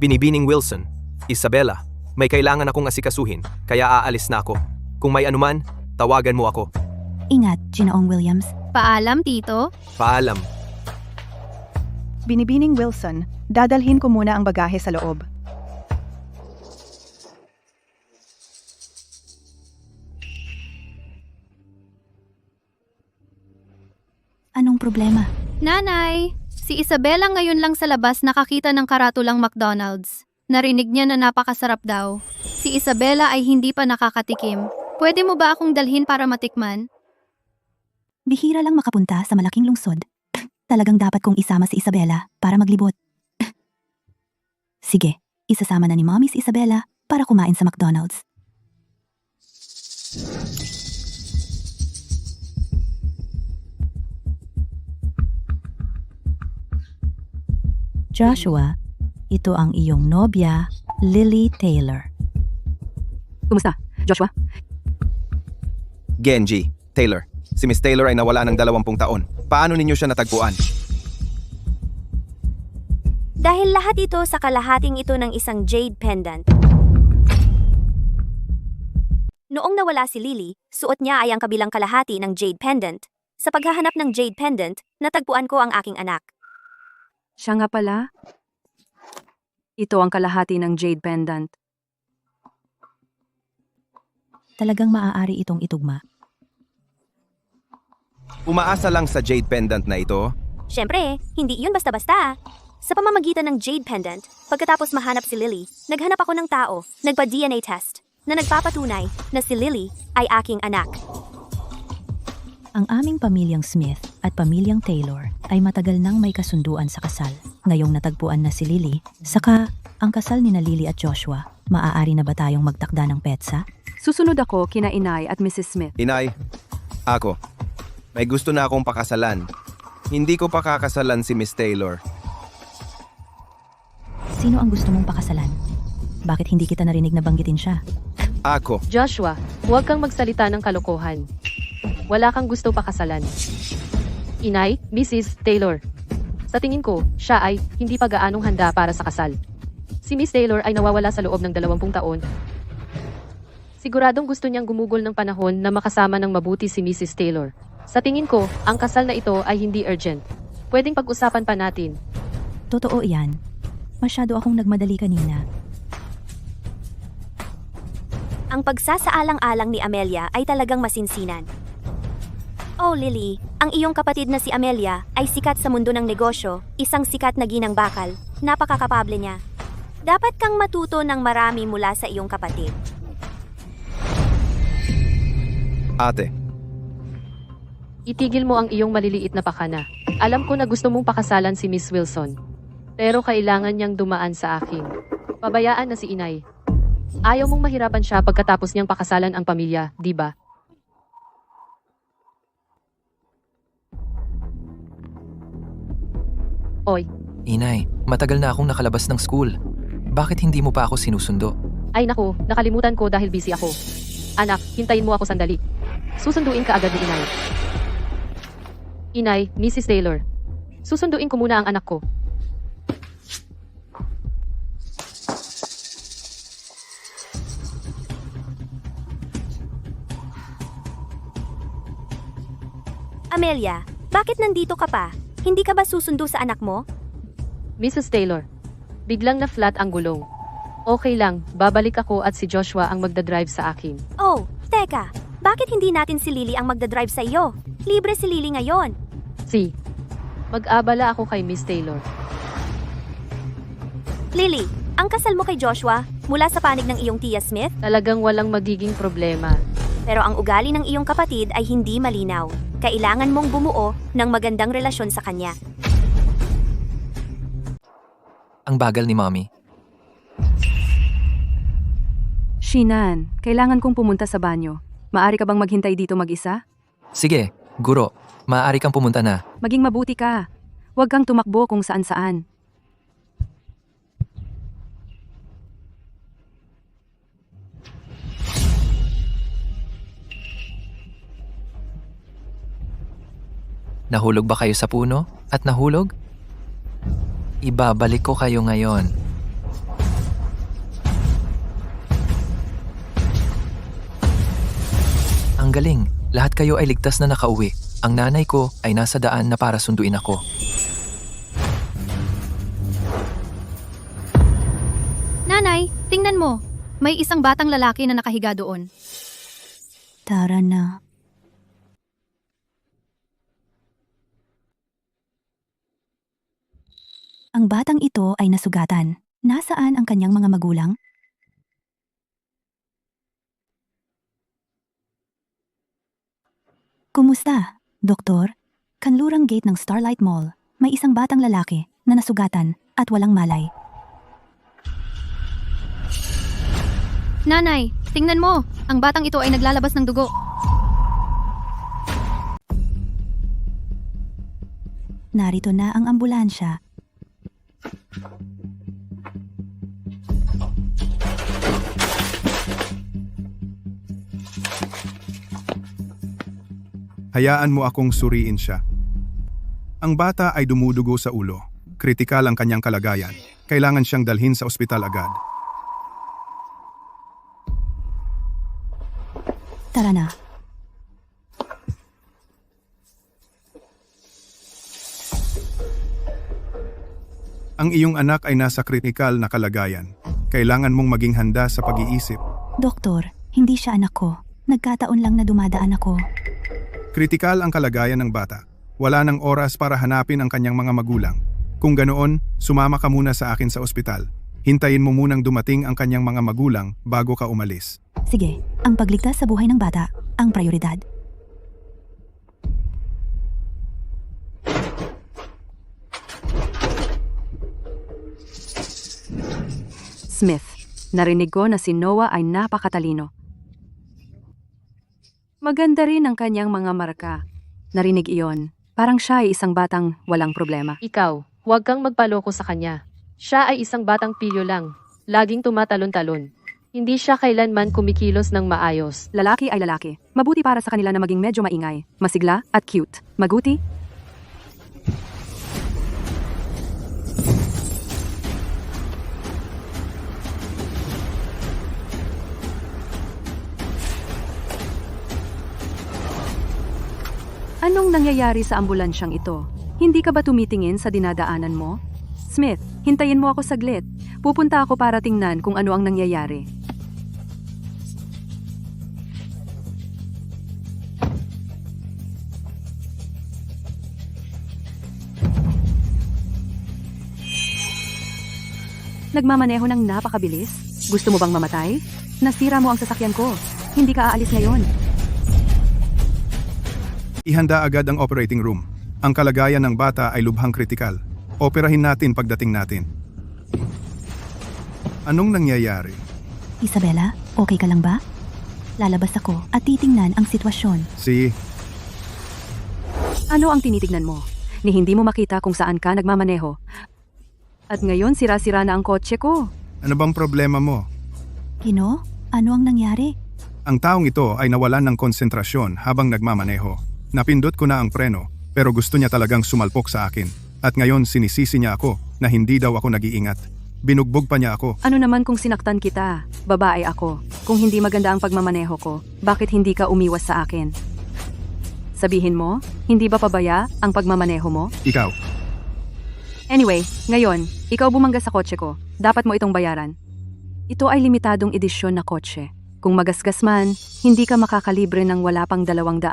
Binibining Wilson, Isabella, may kailangan akong asikasuhin, kaya aalis na ako. Kung may anuman, tawagan mo ako. Ingat, Ginoong Williams. Paalam, Tito. Paalam. Binibining Wilson, dadalhin ko muna ang bagahe sa loob. Anong problema? Nanay, si Isabella ngayon lang sa labas nakakita ng karatulang McDonald's. Narinig niya na napakasarap daw. Si Isabella ay hindi pa nakakatikim. Pwede mo ba akong dalhin para matikman? Bihira lang makapunta sa malaking lungsod. Talagang dapat kong isama si Isabella para maglibot. Sige, isasama na ni Mommy si Isabella para kumain sa McDonald's. Joshua, ito ang iyong nobya, Lily Taylor. Kumusta, Joshua? Genji, Taylor. Si Miss Taylor ay nawala ng 20 taon. Paano ninyo siya natagpuan? Dahil lahat ito sa kalahating ito ng isang jade pendant. Noong nawala si Lily, suot niya ay ang kabilang kalahati ng jade pendant. Sa paghahanap ng jade pendant, natagpuan ko ang aking anak. Siya nga pala. Ito ang kalahati ng jade pendant. Talagang maaari itong itugma. Umaasa lang sa jade pendant na ito? Siyempre, hindi yun basta-basta. Sa pamamagitan ng jade pendant, pagkatapos mahanap si Lily, naghanap ako ng tao, nagpa-DNA test, na nagpapatunay na si Lily ay aking anak. Ang aming pamilyang Smith at pamilyang Taylor ay matagal nang may kasunduan sa kasal. Ngayong natagpuan na si Lily, saka ang kasal ni na Lily at Joshua, maaari na ba tayong magtakda ng petsa? Susunod ako kina Inay at Mrs. Smith. Inay, ako. May gusto na akong pakasalan. Hindi ko pakakasalan si Miss Taylor. Sino ang gusto mong pakasalan? Bakit hindi kita narinig na banggitin siya? Ako. Joshua, huwag kang magsalita ng kalokohan. Wala kang gusto pakasalan. Inay, Mrs. Taylor. Sa tingin ko, siya ay hindi pa gaanong handa para sa kasal. Si Miss Taylor ay nawawala sa loob ng 20 taon. Siguradong gusto niyang gumugol ng panahon na makasama ng mabuti si Mrs. Taylor. Sa tingin ko, ang kasal na ito ay hindi urgent. Pwedeng pag-usapan pa natin. Totoo yan. Masyado akong nagmadali kanina. Ang pagsasaalang-alang ni Amelia ay talagang masinsinan. Oh Lily, ang iyong kapatid na si Amelia ay sikat sa mundo ng negosyo, isang sikat na ginang bakal, napakakapable niya. Dapat kang matuto ng marami mula sa iyong kapatid. Ate, Itigil mo ang iyong maliliit na pakana. Alam ko na gusto mong pakasalan si Miss Wilson. Pero kailangan niyang dumaan sa akin. Pabayaan na si inay. Ayaw mong mahirapan siya pagkatapos niyang pakasalan ang pamilya, di ba? Oy, Inay, matagal na akong nakalabas ng school. Bakit hindi mo pa ako sinusundo? ay naku, nakalimutan ko dahil busy ako. Anak, hintayin mo ako sandali. Susunduin ka agad ni inay. Inay, Mrs. Taylor. Susunduin ko muna ang anak ko. Amelia, bakit nandito ka pa? Hindi ka ba susundo sa anak mo? Mrs. Taylor, biglang na-flat ang gulong. Okay lang, babalik ako at si Joshua ang magdadrive sa akin. Oh, teka. Bakit hindi natin si Lily ang magdadrive sa iyo? Libre si Lily ngayon. Si, mag-abala ako kay Miss Taylor. Lily, ang kasal mo kay Joshua mula sa panig ng iyong Tia Smith, Talagang walang magiging problema. pero ang ugali ng iyong kapatid ay hindi malinaw. Kailangan mong bumuo ng magandang relasyon sa kanya. Ang bagal ni Mommy. Shinan, kailangan kong pumunta sa banyo. Maari ka bang maghintay dito mag-isa? Sige, guro. Maaari kang pumunta na. Maging mabuti ka. Huwag kang tumakbo kung saan-saan. Nahulog ba kayo sa puno? At nahulog? Ibabalik ko kayo ngayon. Ang galing. Lahat kayo ay ligtas na nakauwi. Ang nanay ko ay nasa daan na para sunduin ako. Nanay, tingnan mo. May isang batang lalaki na nakahiga doon. Tara na. Ang batang ito ay nasugatan. Nasaan ang kanyang mga magulang? Kumusta, Doktor? Kanlurang gate ng Starlight Mall, may isang batang lalaki na nasugatan at walang malay. Nanay, tingnan mo. Ang batang ito ay naglalabas ng dugo. Narito na ang ambulansya. Hayaan mo akong suriin siya. Ang bata ay dumudugo sa ulo. Kritikal ang kanyang kalagayan. Kailangan siyang dalhin sa ospital agad. Tara na. Ang iyong anak ay nasa kritikal na kalagayan. Kailangan mong maging handa sa pag-iisip. Doktor, hindi siya anak ko. Nagkataon lang na dumadaan ako. Kritikal ang kalagayan ng bata. Wala nang oras para hanapin ang kanyang mga magulang. Kung ganoon, sumama ka muna sa akin sa ospital. Hintayin mo munang dumating ang kanyang mga magulang bago ka umalis. Sige, ang pagligtas sa buhay ng bata, ang prioridad. Smith, narinig ko na si Noah ay napakatalino. Maganda rin ang kanyang mga marka. Narinig iyon. Parang siya ay isang batang walang problema. Ikaw, huwag kang magpaloko sa kanya. Siya ay isang batang pilyo lang. Laging tumatalon-talon. Hindi siya kailanman kumikilos ng maayos. Lalaki ay lalaki. Mabuti para sa kanila na maging medyo maingay, masigla at cute. Maguti? Anong nangyayari sa ambulansyang ito? Hindi ka ba tumitingin sa dinadaanan mo? Smith, hintayin mo ako saglit. Pupunta ako para tingnan kung ano ang nangyayari. Nagmamaneho ng napakabilis? Gusto mo bang mamatay? Nasira mo ang sasakyan ko. Hindi ka aalis ngayon. Ihanda agad ang operating room. Ang kalagayan ng bata ay lubhang kritikal. Operahin natin pagdating natin. Anong nangyayari? Isabela, okay ka lang ba? Lalabas ako at titingnan ang sitwasyon. Ano ang tinitignan mo? Ni hindi mo makita kung saan ka nagmamaneho. At ngayon sira-sira na ang kotse ko. Ano bang problema mo? Kino, ano ang nangyari? Ang taong ito ay nawalan ng konsentrasyon habang nagmamaneho. Napindot ko na ang preno, pero gusto niya talagang sumalpok sa akin. At ngayon sinisisi niya ako na hindi daw ako nag-iingat. Binugbog pa niya ako. Ano naman kung sinaktan kita? Babae ako. Kung hindi maganda ang pagmamaneho ko, bakit hindi ka umiwas sa akin? Sabihin mo, hindi ba pabaya ang pagmamaneho mo? Ikaw, Anyway, ngayon, ikaw bumangga sa kotse ko. Dapat mo itong bayaran. Ito ay limitadong edisyon na kotse. Kung magasgas man, hindi ka makakalibre ng wala pang $200,000.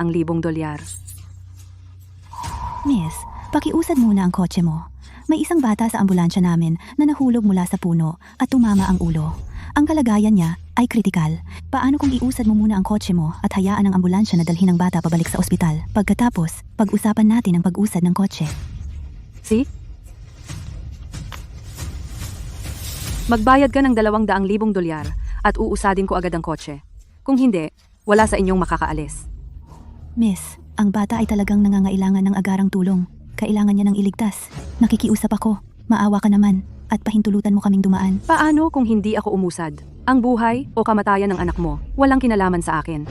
Miss, pakiusad muna ang kotse mo. May isang bata sa ambulansya namin na nahulog mula sa puno at tumama ang ulo. Ang kalagayan niya ay kritikal. Paano kung iusad mo muna ang kotse mo at hayaan ang ambulansya na dalhin ang bata pabalik sa ospital? Pagkatapos, pag-usapan natin ang pag-usad ng kotse. See? Magbayad ka ng $200,000 at uusadin ko agad ang kotse. Kung hindi, wala sa inyong makakaalis. Miss, ang bata ay talagang nangangailangan ng agarang tulong. Kailangan niya ng iligtas. Nakikiusap ako. Maawa ka naman. At pahintulutan mo kaming dumaan. Paano kung hindi ako umusad? Ang buhay o kamatayan ng anak mo, walang kinalaman sa akin.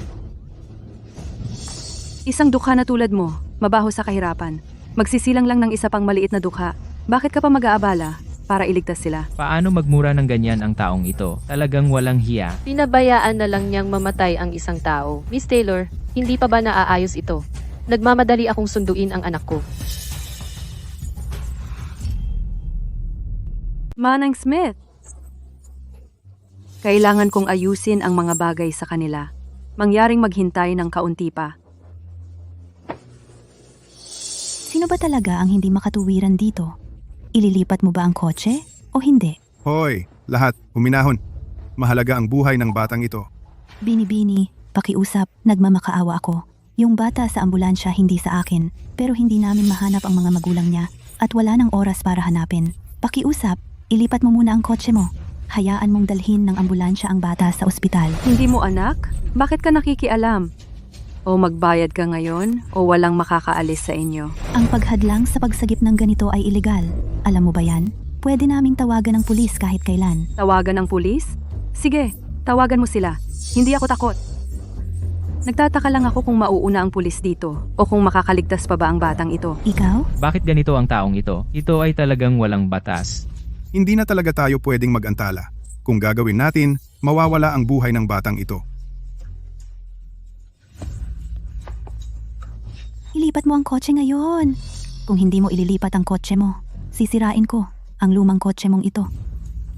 Isang dukha na tulad mo, mabaho sa kahirapan. Magsisilang lang ng isa pang maliit na dukha. Bakit ka pa mag-aabala para iligtas sila? Paano magmura ng ganyan ang taong ito? Talagang walang hiya. Pinabayaan na lang niyang mamatay ang isang tao. Miss Taylor, hindi pa ba naaayos ito? Nagmamadali akong sunduin ang anak ko. Manang Smith, kailangan kong ayusin ang mga bagay sa kanila. Mangyaring maghintay ng kaunti pa. Sino ba talaga ang hindi makatuwiran dito? Ililipat mo ba ang kotse o hindi? Hoy, lahat, huminahon. Mahalaga ang buhay ng batang ito. Bini-bini, pakiusap, nagmamakaawa ako. Yung bata sa ambulansya hindi sa akin, pero hindi namin mahanap ang mga magulang niya at wala ng oras para hanapin. Pakiusap, ilipat mo muna ang kotse mo. Hayaan mong dalhin ng ambulansya ang bata sa ospital. Hindi mo anak? Bakit ka nakikialam? O magbayad ka ngayon o walang makakaalis sa inyo? Ang paghadlang sa pagsagip ng ganito ay ilegal. Alam mo ba yan? Pwede naming tawagan ng pulis kahit kailan. Tawagan ng pulis? Sige, tawagan mo sila. Hindi ako takot. Nagtataka lang ako kung mauuna ang pulis dito o kung makakaligtas pa ba ang batang ito. Ikaw? Bakit ganito ang taong ito? Ito ay talagang walang batas. Hindi na talaga tayo pwedeng mag-antala. Kung gagawin natin, mawawala ang buhay ng batang ito. Ilipat mo ang kotse ngayon. Kung hindi mo ililipat ang kotse mo, sisirain ko ang lumang kotse mong ito.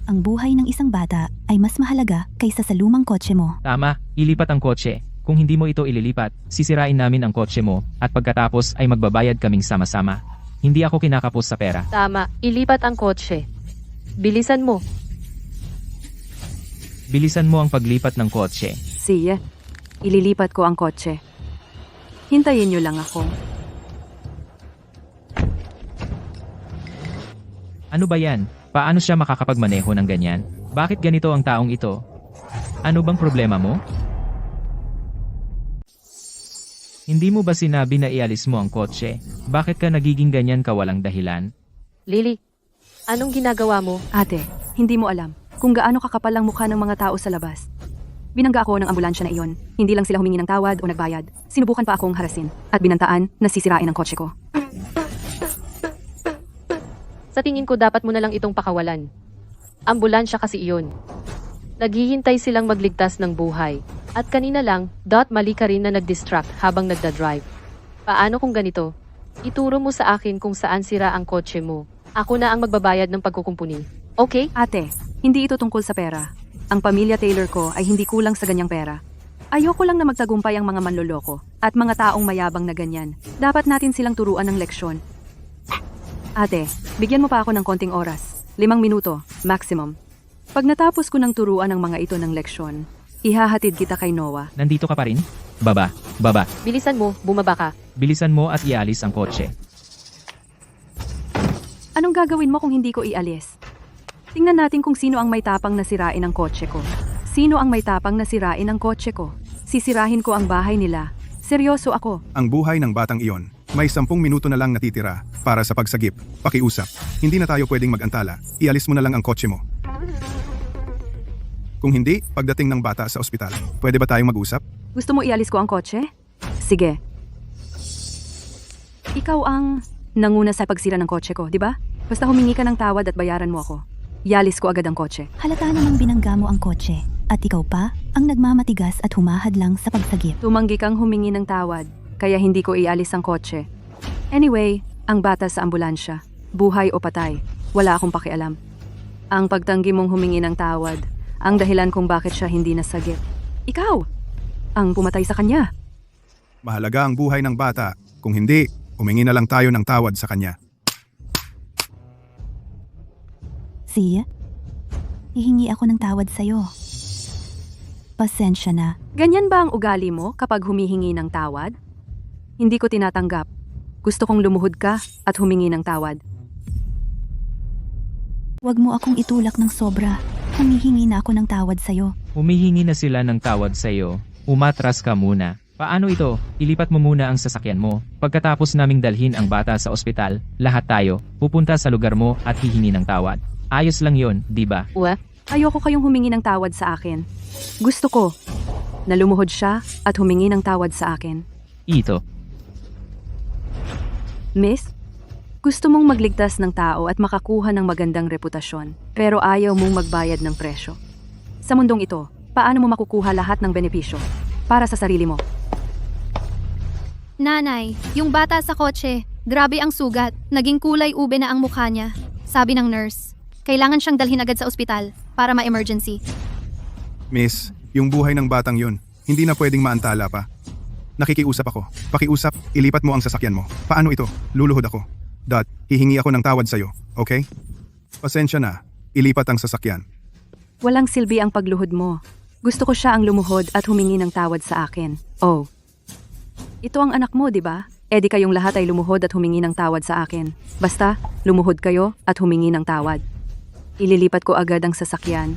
Ang buhay ng isang bata ay mas mahalaga kaysa sa lumang kotse mo. Tama, ilipat ang kotse. Kung hindi mo ito ililipat, sisirain namin ang kotse mo at pagkatapos ay magbabayad kaming sama-sama. Hindi ako kinakapos sa pera. Tama, ilipat ang kotse. Bilisan mo. Bilisan mo ang paglipat ng kotse. Sige, ililipat ko ang kotse. Hintayin niyo lang ako. Ano ba yan? Paano siya makakapagmaneho ng ganyan? Bakit ganito ang taong ito? Ano bang problema mo? Hindi mo ba sinabi na ialis mo ang kotse? Bakit ka nagiging ganyan ka walang dahilan? Lily, anong ginagawa mo? Ate, hindi mo alam kung gaano kakapal ang mukha ng mga tao sa labas. Binangga ako ng ambulansya na iyon. Hindi lang sila humingi ng tawad o nagbayad. Sinubukan pa akong harasin at binantaan na sisirain ang kotse ko. Sa tingin ko dapat mo na lang itong pakawalan. Ambulansya kasi iyon. Naghihintay silang magligtas ng buhay. At kanina lang, mali ka rin na nag-distract habang nagda-drive. Paano kung ganito? Ituro mo sa akin kung saan sira ang kotse mo. Ako na ang magbabayad ng pagkukumpuni. Okay? Ate, hindi ito tungkol sa pera. Ang pamilya Taylor ko ay hindi kulang sa ganyang pera. Ayoko lang na magtagumpay ang mga manloloko at mga taong mayabang na ganyan. Dapat natin silang turuan ng leksyon. Ate, bigyan mo pa ako ng konting oras. 5 minuto, maximum. Pag natapos ko ng turuan ng mga ito ng leksyon, ihahatid kita kay Noah. Nandito ka pa rin? Baba, baba. Bilisan mo, bumaba ka. Bilisan mo at ialis ang kotse. Anong gagawin mo kung hindi ko ialis? Tingnan natin kung sino ang may tapang na sirain ang kotse ko. Sino ang may tapang na sirain ang kotse ko? Sisirahin ko ang bahay nila. Seryoso ako. Ang buhay ng batang iyon. May 10 minuto na lang natitira para sa pagsagip. Pakiusap. Hindi na tayo pwedeng mag-antala. Ialis mo na lang ang kotse mo. Kung hindi, pagdating ng bata sa ospital, pwede ba tayong mag-usap? Gusto mo ialis ko ang kotse? Sige. Ikaw ang nanguna sa pagsira ng kotse ko, di ba? Basta humingi ka ng tawad at bayaran mo ako. Ialis ko agad ang kotse. Halata namang binangga mo ang kotse. At ikaw pa, ang nagmamatigas at humahadlang sa pagsagip. Tumanggi kang humingi ng tawad, kaya hindi ko ialis ang kotse. Anyway, ang bata sa ambulansya, buhay o patay, wala akong pakialam. Ang pagtanggi mong humingi ng tawad, ang dahilan kung bakit siya hindi nasagip. Ikaw, ang pumatay sa kanya. Mahalaga ang buhay ng bata. Kung hindi, humingi na lang tayo ng tawad sa kanya. Si, hihingi ako ng tawad sa'yo. Pasensya na. Ganyan ba ang ugali mo kapag humihingi ng tawad? Hindi ko tinatanggap. Gusto kong lumuhod ka at humingi ng tawad. Huwag mo akong itulak ng sobra. Humihingi na ako ng tawad sa'yo. Humihingi na sila ng tawad sa iyo. Umatras ka muna. Paano ito? Ilipat mo muna ang sasakyan mo. Pagkatapos naming dalhin ang bata sa ospital, lahat tayo pupunta sa lugar mo at hihingi ng tawad. Ayos lang yon, di ba? Uwa, Ayoko kayong humingi ng tawad sa akin. Gusto ko na lumuhod siya at humingi ng tawad sa akin. Ito. Miss, gusto mong magligtas ng tao at makakuha ng magandang reputasyon, pero ayaw mong magbayad ng presyo. Sa mundong ito, paano mo makukuha lahat ng benepisyo para sa sarili mo? Nanay, yung bata sa kotse, grabe ang sugat. Naging kulay ube na ang mukha niya. Sabi ng nurse, kailangan siyang dalhin agad sa ospital para ma-emergency. Miss, yung buhay ng batang yun, hindi na pwedeng maantala pa. Nakikiusap ako. Pakiusap, ilipat mo ang sasakyan mo. Paano ito? Luluhod ako. Dot, hihingi ako ng tawad sa'yo, okay? Pasensya na, ilipat ang sasakyan. Walang silbi ang pagluhod mo. Gusto ko siya ang lumuhod at humingi ng tawad sa akin. Oh. Ito ang anak mo, di ba? E di kayong lahat ay lumuhod at humingi ng tawad sa akin. Basta, lumuhod kayo at humingi ng tawad. Ililipat ko agad ang sasakyan.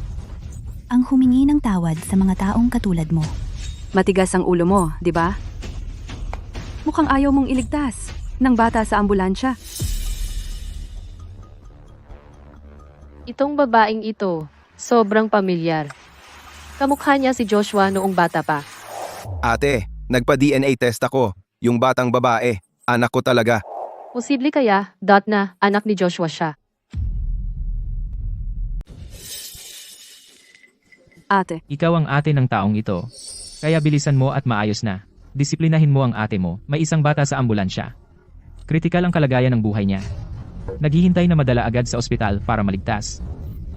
Ang humingi ng tawad sa mga taong katulad mo. Matigas ang ulo mo, di ba? Mukhang ayaw mong iligtas ng bata sa ambulansya. itong babaeng ito, sobrang pamilyar. Kamukha niya si Joshua noong bata pa. Ate, nagpa-DNA test ako. Yung batang babae, anak ko talaga. Posible kaya, Dot na, anak ni Joshua siya. Ate, Ikaw ang ate ng taong ito. Kaya bilisan mo at maayos na. Disiplinahin mo ang ate mo. May isang bata sa ambulansya. Kritikal ang kalagayan ng buhay niya. Naghihintay na madala agad sa ospital para maligtas.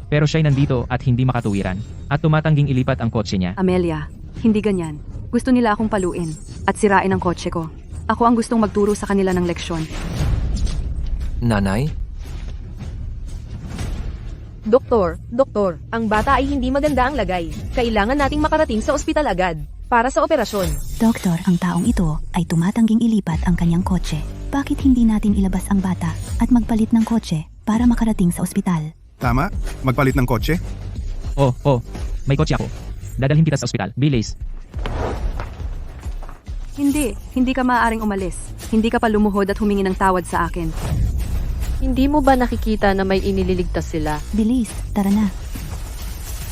Pero siya'y nandito at hindi makatuwiran. At tumatangging ilipat ang kotse niya. Amelia, hindi ganyan. Gusto nila akong paluin at sirain ang kotse ko. Ako ang gustong magturo sa kanila ng leksyon. Nanay? Doktor, ang bata ay hindi maganda ang lagay. Kailangan nating makarating sa ospital agad para sa operasyon. Doktor, ang taong ito ay tumatangging ilipat ang kanyang kotse. Bakit hindi natin ilabas ang bata at magpalit ng kotse para makarating sa ospital? Tama? Magpalit ng kotse? Oh, may kotse ako. Dadalhin kita sa ospital. Bilis. Hindi ka maaaring umalis. Hindi ka pa lumuhod at humingi ng tawad sa akin. Hindi mo ba nakikita na may inililigtas sila? Bilis, tara na.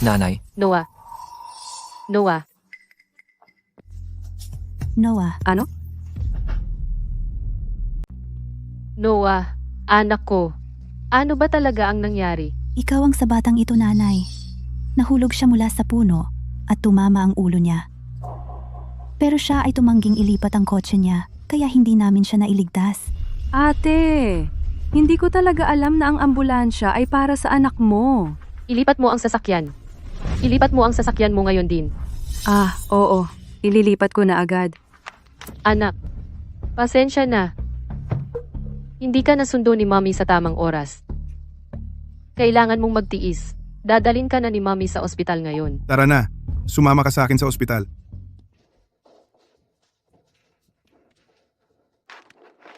Nanay? Noah. Noah, Ano? Noah, anak ko. Ano ba talaga ang nangyari? ikaw ang sa batang ito, nanay. Nahulog siya mula sa puno at tumama ang ulo niya. Pero siya ay tumangging ilipat ang kotse niya, kaya hindi namin siya nailigtas. Ate, hindi ko talaga alam na ang ambulansya ay para sa anak mo. Ilipat mo ang sasakyan. Ilipat mo ang sasakyan mo ngayon din. Ah, oo. Ililipat ko na agad. Anak, pasensya na. Hindi ka nasundo ni Mommy sa tamang oras. Kailangan mong magtiis. Dadalin ka na ni Mommy sa ospital ngayon. Tara na, sumama ka sa akin sa ospital.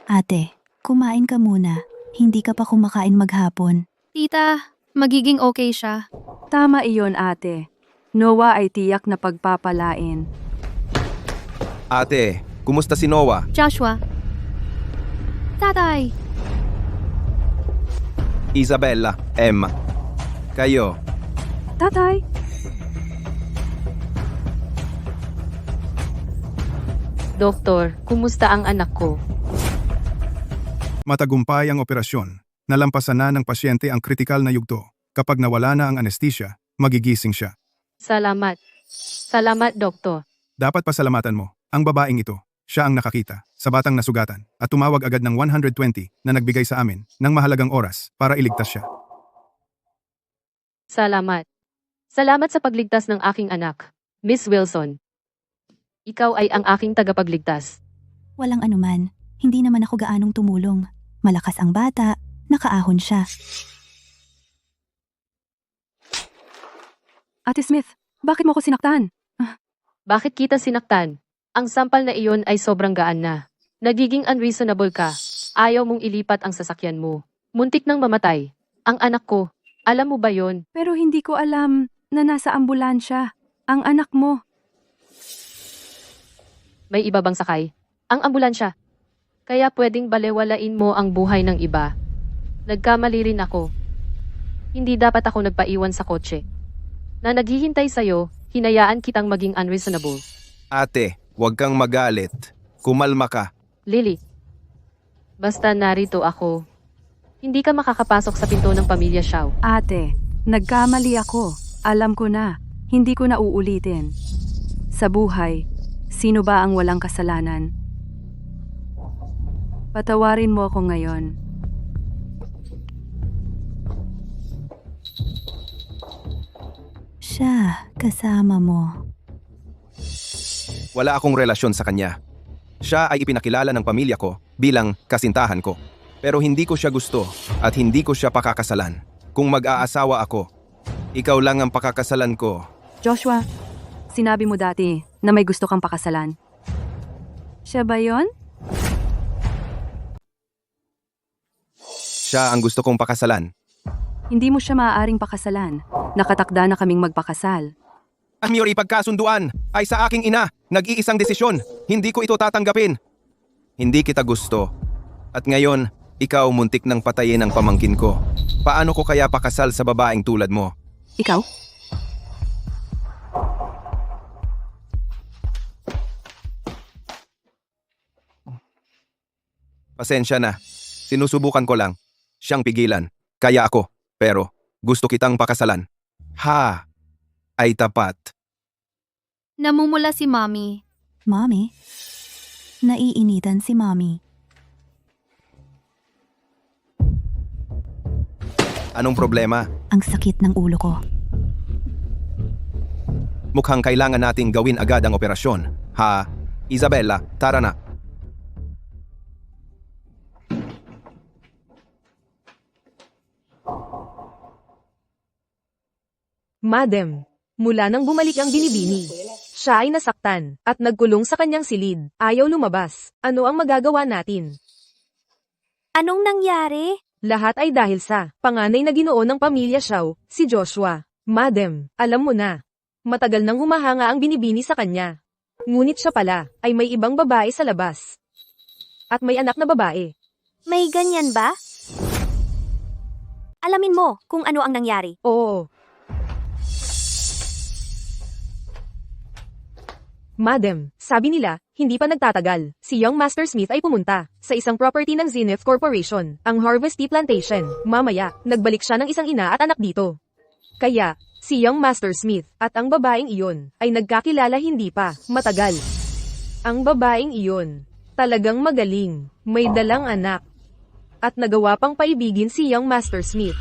Ate, kumain ka muna. Hindi ka pa kumakain maghapon. Tita, magiging okay siya. Tama iyon, ate. Noah ay tiyak na pagpapalain. Ate, kumusta si Noah? Joshua. Tatay. Isabella, Emma. Kayo, Tatay! Doktor, kumusta ang anak ko? Matagumpay ang operasyon. Nalampasan na ng pasyente ang kritikal na yugto. Kapag nawala na ang anesthesia, magigising siya. Salamat. Salamat, Doktor. Dapat pasalamatan mo, ang babaeng ito. Siya ang nakakita, sa batang nasugatan, at tumawag agad ng 120 na nagbigay sa amin ng mahalagang oras para iligtas siya. Salamat. Salamat sa pagligtas ng aking anak, Miss Wilson. Ikaw ay ang aking tagapagligtas. Walang anuman. Hindi naman ako gaanong tumulong. Malakas ang bata. Nakaahon siya. Ate Smith, bakit mo ko sinaktan? Bakit kita sinaktan? Ang sampal na iyon ay sobrang gaan na. Nagiging unreasonable ka. Ayaw mong ilipat ang sasakyan mo. Muntik nang mamatay. Ang anak ko. Alam mo ba yon? Pero hindi ko alam na nasa ambulansya. Ang anak mo. May iba bang sakay? Ang ambulansya. Kaya pwedeng balewalain mo ang buhay ng iba. Nagkamali rin ako. Hindi dapat ako nagpaiwan sa kotse. Na naghihintay sa'yo, hinayaan kitang maging unreasonable. ate, huwag kang magalit. Kumalma ka. Lily. Basta narito ako. Hindi ka makakapasok sa pinto ng pamilya Xiao. Ate, nagkamali ako. Alam ko na. Hindi ko na uulitin. Sa buhay, sino ba ang walang kasalanan? Patawarin mo ako ngayon. Siya, kasama mo. Wala akong relasyon sa kanya. Siya ay ipinakilala ng pamilya ko bilang kasintahan ko. Pero hindi ko siya gusto at hindi ko siya pakakasalan. Kung mag-aasawa ako, ikaw lang ang pakakasalan ko. Joshua, sinabi mo dati na may gusto kang pakasalan. Siya ba yon? Siya ang gusto kong pakasalan. Hindi mo siya maaaring pakasalan. Nakatakda na kaming magpakasal. Ang iyong ipagkasunduan ay sa aking ina. Nag-iisang desisyon. Hindi ko ito tatanggapin. Hindi kita gusto. At ngayon, ikaw muntik ng patayin ang pamangkin ko. Paano ko kaya pakasal sa babaeng tulad mo? Ikaw? Pasensya na. Sinusubukan ko lang. Siyang pigilan. Kaya ako. Pero gusto kitang pakasalan. Ha! Ay tapat. Namumula si Mommy. Mommy? Naiinitan si Mommy. Anong problema? Ang sakit ng ulo ko. Mukhang kailangan nating gawin agad ang operasyon. Ha? Isabella, tara na. Madam, mula nang bumalik ang binibini, siya ay nasaktan at nagkulong sa kanyang silid. Ayaw lumabas. Ano ang magagawa natin? Anong nangyari? Lahat ay dahil sa panganay na ginoo ng pamilya Xiao, si Joshua. Madam, alam mo na. Matagal nang humahanga ang binibini sa kanya. Ngunit siya pala ay may ibang babae sa labas. At may anak na babae. May ganyan ba? Alamin mo kung ano ang nangyari. Oo. Madam, sabi nila, hindi pa nagtatagal. Si Young Master Smith ay pumunta sa isang property ng Zenith Corporation, ang Harvest Tea Plantation. Mamaya, nagbalik siya ng isang ina at anak dito. Kaya, si Young Master Smith at ang babaeng iyon ay nagkakilala hindi pa matagal. Ang babaeng iyon, talagang magaling, may dalang anak, at nagawa pang paibigin si Young Master Smith.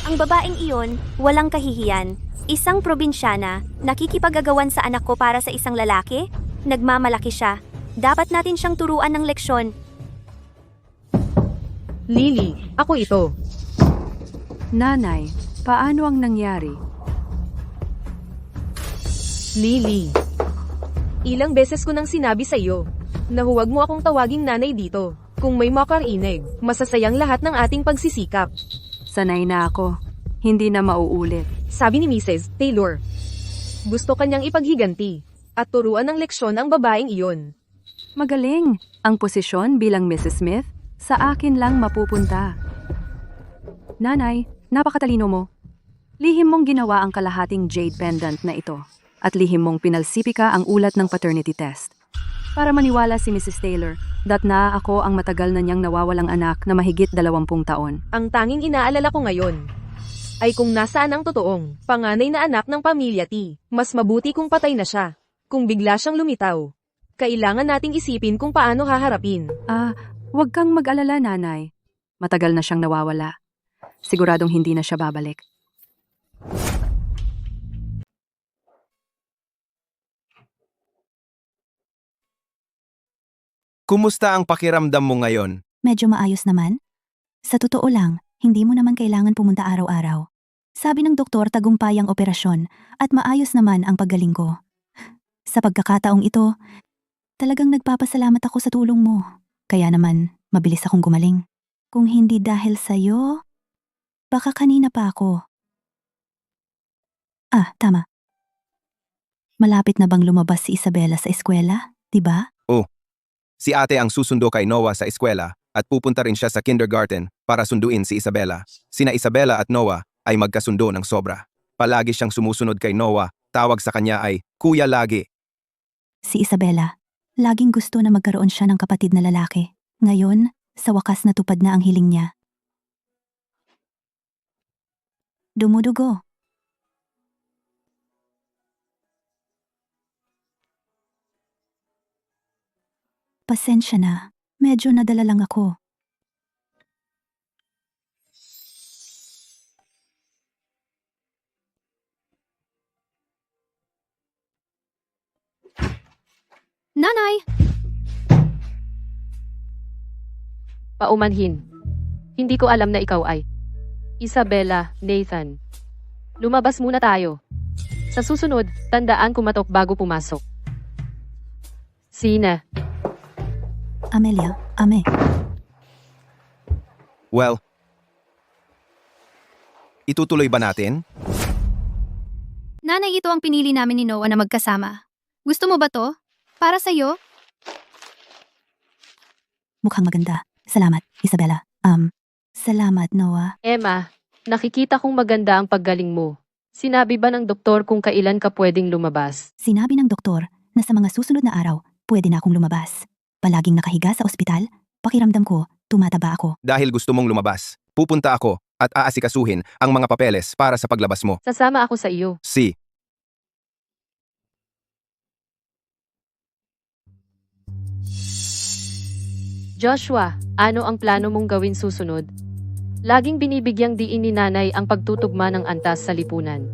Ang babaeng iyon, walang kahihiyan. Isang probinsyana, nakikipagagawan sa anak ko para sa isang lalaki? Nagmamalaki siya. Dapat natin siyang turuan ng leksyon. Lily, ako ito. Nanay, paano ang nangyari? Lily. Ilang beses ko nang sinabi sa iyo na huwag mo akong tawaging nanay dito. Kung may makarinig, masasayang lahat ng ating pagsisikap. Sanay na ako. Hindi na mauulit. Sabi ni Mrs. Taylor. Gusto kanyang ipaghiganti at turuan ng leksyon ang babaeng iyon. Magaling. Ang posisyon bilang Mrs. Smith, sa akin lang mapupunta. Nanay, napakatalino mo. Lihim mong ginawa ang kalahating jade pendant na ito. At lihim mong pinalsipika ang ulat ng paternity test. Para maniwala si Mrs. Taylor, na ako ang matagal na niyang nawawalang anak na mahigit 20 taon. Ang tanging inaalala ko ngayon ay kung nasaan ang totoong panganay na anak ng pamilya T. Mas mabuti kung patay na siya. Kung bigla siyang lumitaw, kailangan nating isipin kung paano haharapin. Huwag kang mag-alala, nanay. Matagal na siyang nawawala. Siguradong hindi na siya babalik. Kumusta ang pakiramdam mo ngayon? Medyo maayos naman. Sa totoo lang, hindi mo naman kailangan pumunta araw-araw. Sabi ng doktor tagumpay ang operasyon at maayos naman ang paggaling ko. Sa pagkakataong ito, talagang nagpapasalamat ako sa tulong mo. Kaya naman, mabilis akong gumaling. Kung hindi dahil sa'yo, baka kanina pa ako. Tama. Malapit na bang lumabas si Isabela sa eskwela, diba? Si ate ang susundo kay Noah sa eskwela at pupunta rin siya sa kindergarten para sunduin si Isabela. Sina Isabela at Noah ay magkasundo ng sobra. Palagi siyang sumusunod kay Noah, tawag sa kanya ay Kuya lagi. Si Isabela, laging gusto na magkaroon siya ng kapatid na lalaki. Ngayon, sa wakas natupad na ang hiling niya. Dumudugo. Pasensya na, medyo nadala lang ako. Nanay! Paumanhin. Hindi ko alam na ikaw ay Isabela, Nathan. Lumabas muna tayo. Sa susunod, tandaan kumatok bago pumasok. Sina. Amelia, Ame. Well, itutuloy ba natin? Nanay, ito ang pinili namin ni Noah na magkasama. Gusto mo ba to? Para sa'yo? Mukhang maganda. Salamat, Isabela. Salamat, Noah. Emma, nakikita kong maganda ang paggaling mo. Sinabi ba ng doktor kung kailan ka pwedeng lumabas? Sinabi ng doktor na sa mga susunod na araw, pwede na akong lumabas. Palaging nakahiga sa ospital, pakiramdam ko, tumataba ako. Dahil gusto mong lumabas, pupunta ako at aasikasuhin ang mga papeles para sa paglabas mo. Sasama ako sa iyo. Si. Joshua, ano ang plano mong gawin susunod? Laging binibigyang diin ni nanay ang pagtutugma ng antas sa lipunan.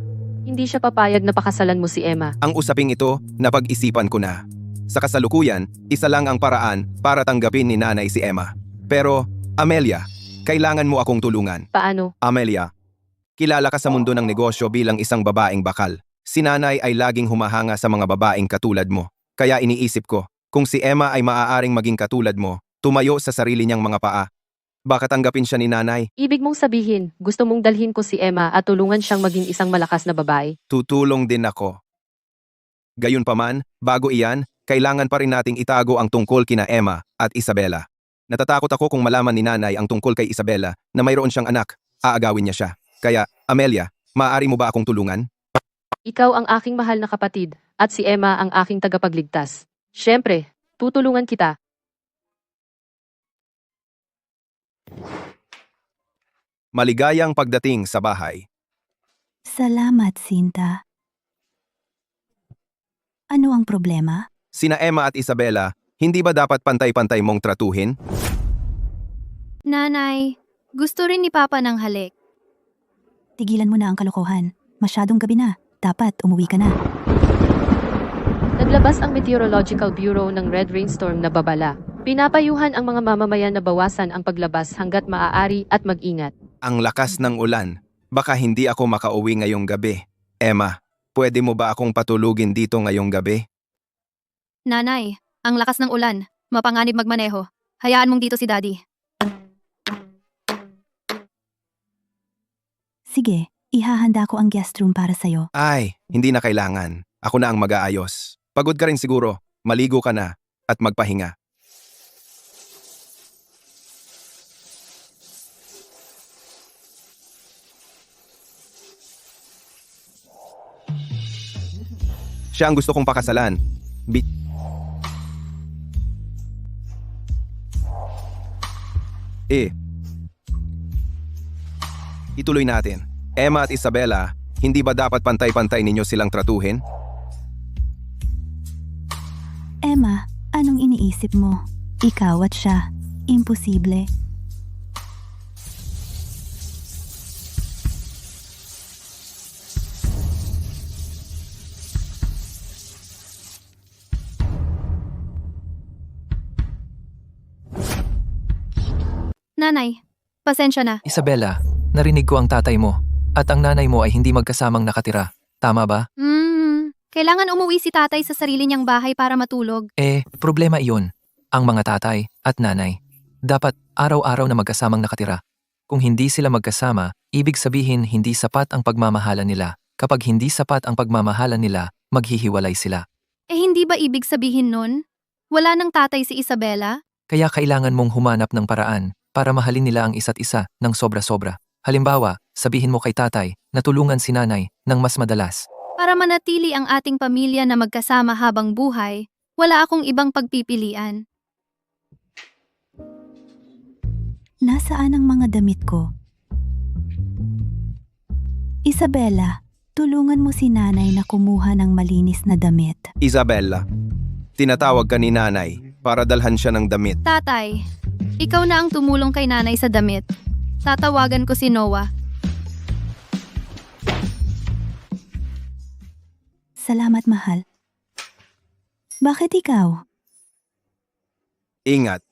Hindi siya papayag na pakasalan mo si Emma. Ang usaping ito, napag-isipan ko na. Sa kasalukuyan, isa lang ang paraan para tanggapin ni nanay si Emma. Pero, Amelia, kailangan mo akong tulungan. Paano? Amelia, kilala ka sa mundo ng negosyo bilang isang babaeng bakal. Si nanay ay laging humahanga sa mga babaeng katulad mo. Kaya iniisip ko, kung si Emma ay maaaring maging katulad mo, tumayo sa sarili niyang mga paa, baka tanggapin siya ni nanay. Ibig mong sabihin, gusto mong dalhin ko si Emma at tulungan siyang maging isang malakas na babae? Tutulong din ako. Gayunpaman, bago iyan, kailangan pa rin nating itago ang tungkol kina Emma at Isabela. Natatakot ako kung malaman ni nanay ang tungkol kay Isabela na mayroon siyang anak, aagawin niya siya. Kaya, Amelia, maaari mo ba akong tulungan? Ikaw ang aking mahal na kapatid, at si Emma ang aking tagapagligtas. Siyempre, tutulungan kita. Maligayang pagdating sa bahay. Salamat, Sinta. Ano ang problema? Sina Emma at Isabela, hindi ba dapat pantay-pantay mong tratuhin? Nanay, gusto rin ni Papa ng halik. Tigilan mo na ang kalokohan. Masyadong gabi na. Dapat umuwi ka na. Naglabas ang Meteorological Bureau ng Red Rainstorm na babala. Pinapayuhan ang mga mamamayan na bawasan ang paglabas hanggat maaari at mag-ingat. Ang lakas ng ulan. Baka hindi ako makauwi ngayong gabi. Emma, pwede mo ba akong patulugin dito ngayong gabi? Nanay, ang lakas ng ulan. Mapanganib magmaneho. Hayaan mong dito si Daddy. Sige, ihahanda ko ang guest room para sa'yo. Ay, hindi na kailangan. Ako na ang mag-aayos. Pagod ka rin siguro. Maligo ka na at magpahinga. Siya ang gusto kong pakasalan. Ituloy natin. Emma at Isabella, hindi ba dapat pantay-pantay ninyo silang tratuhin? Emma, anong iniisip mo? Ikaw at siya. Imposible. Nanay, pasensya na. Isabella, narinig ko ang tatay mo at ang nanay mo ay hindi magkasamang nakatira. Tama ba? Kailangan umuwi si tatay sa sarili niyang bahay para matulog. Problema iyon. Ang mga tatay at nanay. Dapat araw-araw na magkasamang nakatira. Kung hindi sila magkasama, ibig sabihin hindi sapat ang pagmamahalan nila. Kapag hindi sapat ang pagmamahalan nila, maghihiwalay sila. Hindi ba ibig sabihin nun? Wala nang tatay si Isabella? Kaya kailangan mong humanap ng paraan para mahalin nila ang isa't isa ng sobra-sobra. Halimbawa, sabihin mo kay tatay na tulungan si nanay ng mas madalas. Para manatili ang ating pamilya na magkasama habang buhay, wala akong ibang pagpipilian. Nasaan ang mga damit ko? Isabella, tulungan mo si nanay na kumuha ng malinis na damit. Isabella, tinatawag ka ni nanay para dalhan siya ng damit. Tatay, ikaw na ang tumulong kay nanay sa damit. Tatawagan ko si Noah. Salamat, mahal. Bakit ikaw? Ingat.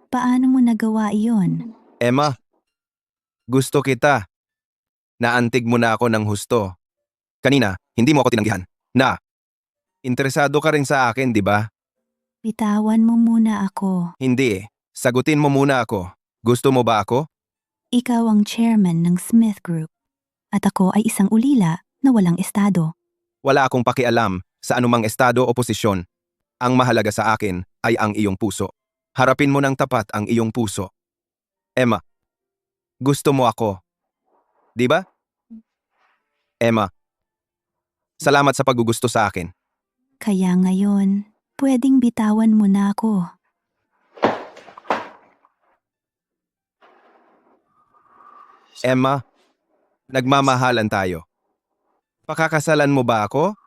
Paano mo nagawa iyon? Emma, gusto kita. Naantig mo na ako ng husto. Kanina, hindi mo ako tinanggihan. Interesado ka rin sa akin, di ba? Bitawan mo muna ako. Hindi eh. Sagutin mo muna ako. Gusto mo ba ako? Ikaw ang chairman ng Smith Group. At ako ay isang ulila na walang estado. Wala akong pakialam sa anumang estado o posisyon. Ang mahalaga sa akin ay ang iyong puso. Harapin mo ng tapat ang iyong puso. Emma, gusto mo ako. Di ba? Emma, salamat sa paggugusto sa akin. Kaya ngayon, pwedeng bitawan mo na ako. Emma, nagmamahalan tayo. Pakakasalan mo ba ako?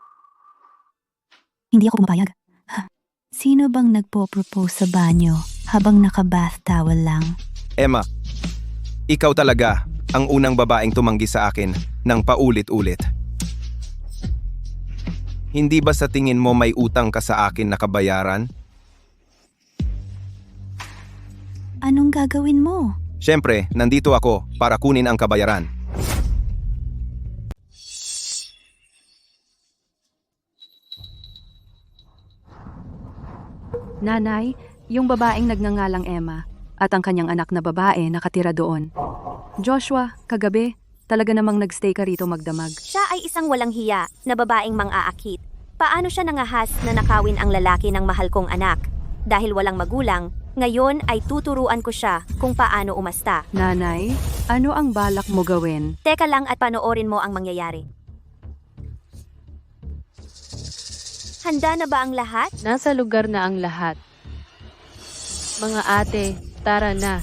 Hindi ako pumapayag. Sino bang nagpo-propose sa banyo habang naka-bath towel lang? Emma, ikaw talaga ang unang babaeng tumanggi sa akin ng paulit-ulit. Hindi ba sa tingin mo may utang ka sa akin na kabayaran? Anong gagawin mo? Siyempre, nandito ako para kunin ang kabayaran. Nanay, yung babaeng nagngangalang Emma at ang kanyang anak na babae nakatira doon. Joshua, kagabi, talaga namang nagstay ka rito magdamag. Siya ay isang walang hiya na babaeng mang-aakit. Paano siya nangahas na nakawin ang lalaki ng mahal kong anak? Dahil walang magulang, ngayon ay tuturuan ko siya kung paano umasta. Nanay, ano ang balak mo gawin? Teka lang at panoorin mo ang mangyayari. Handa na ba ang lahat? Nasa lugar na ang lahat. Mga ate, tara na.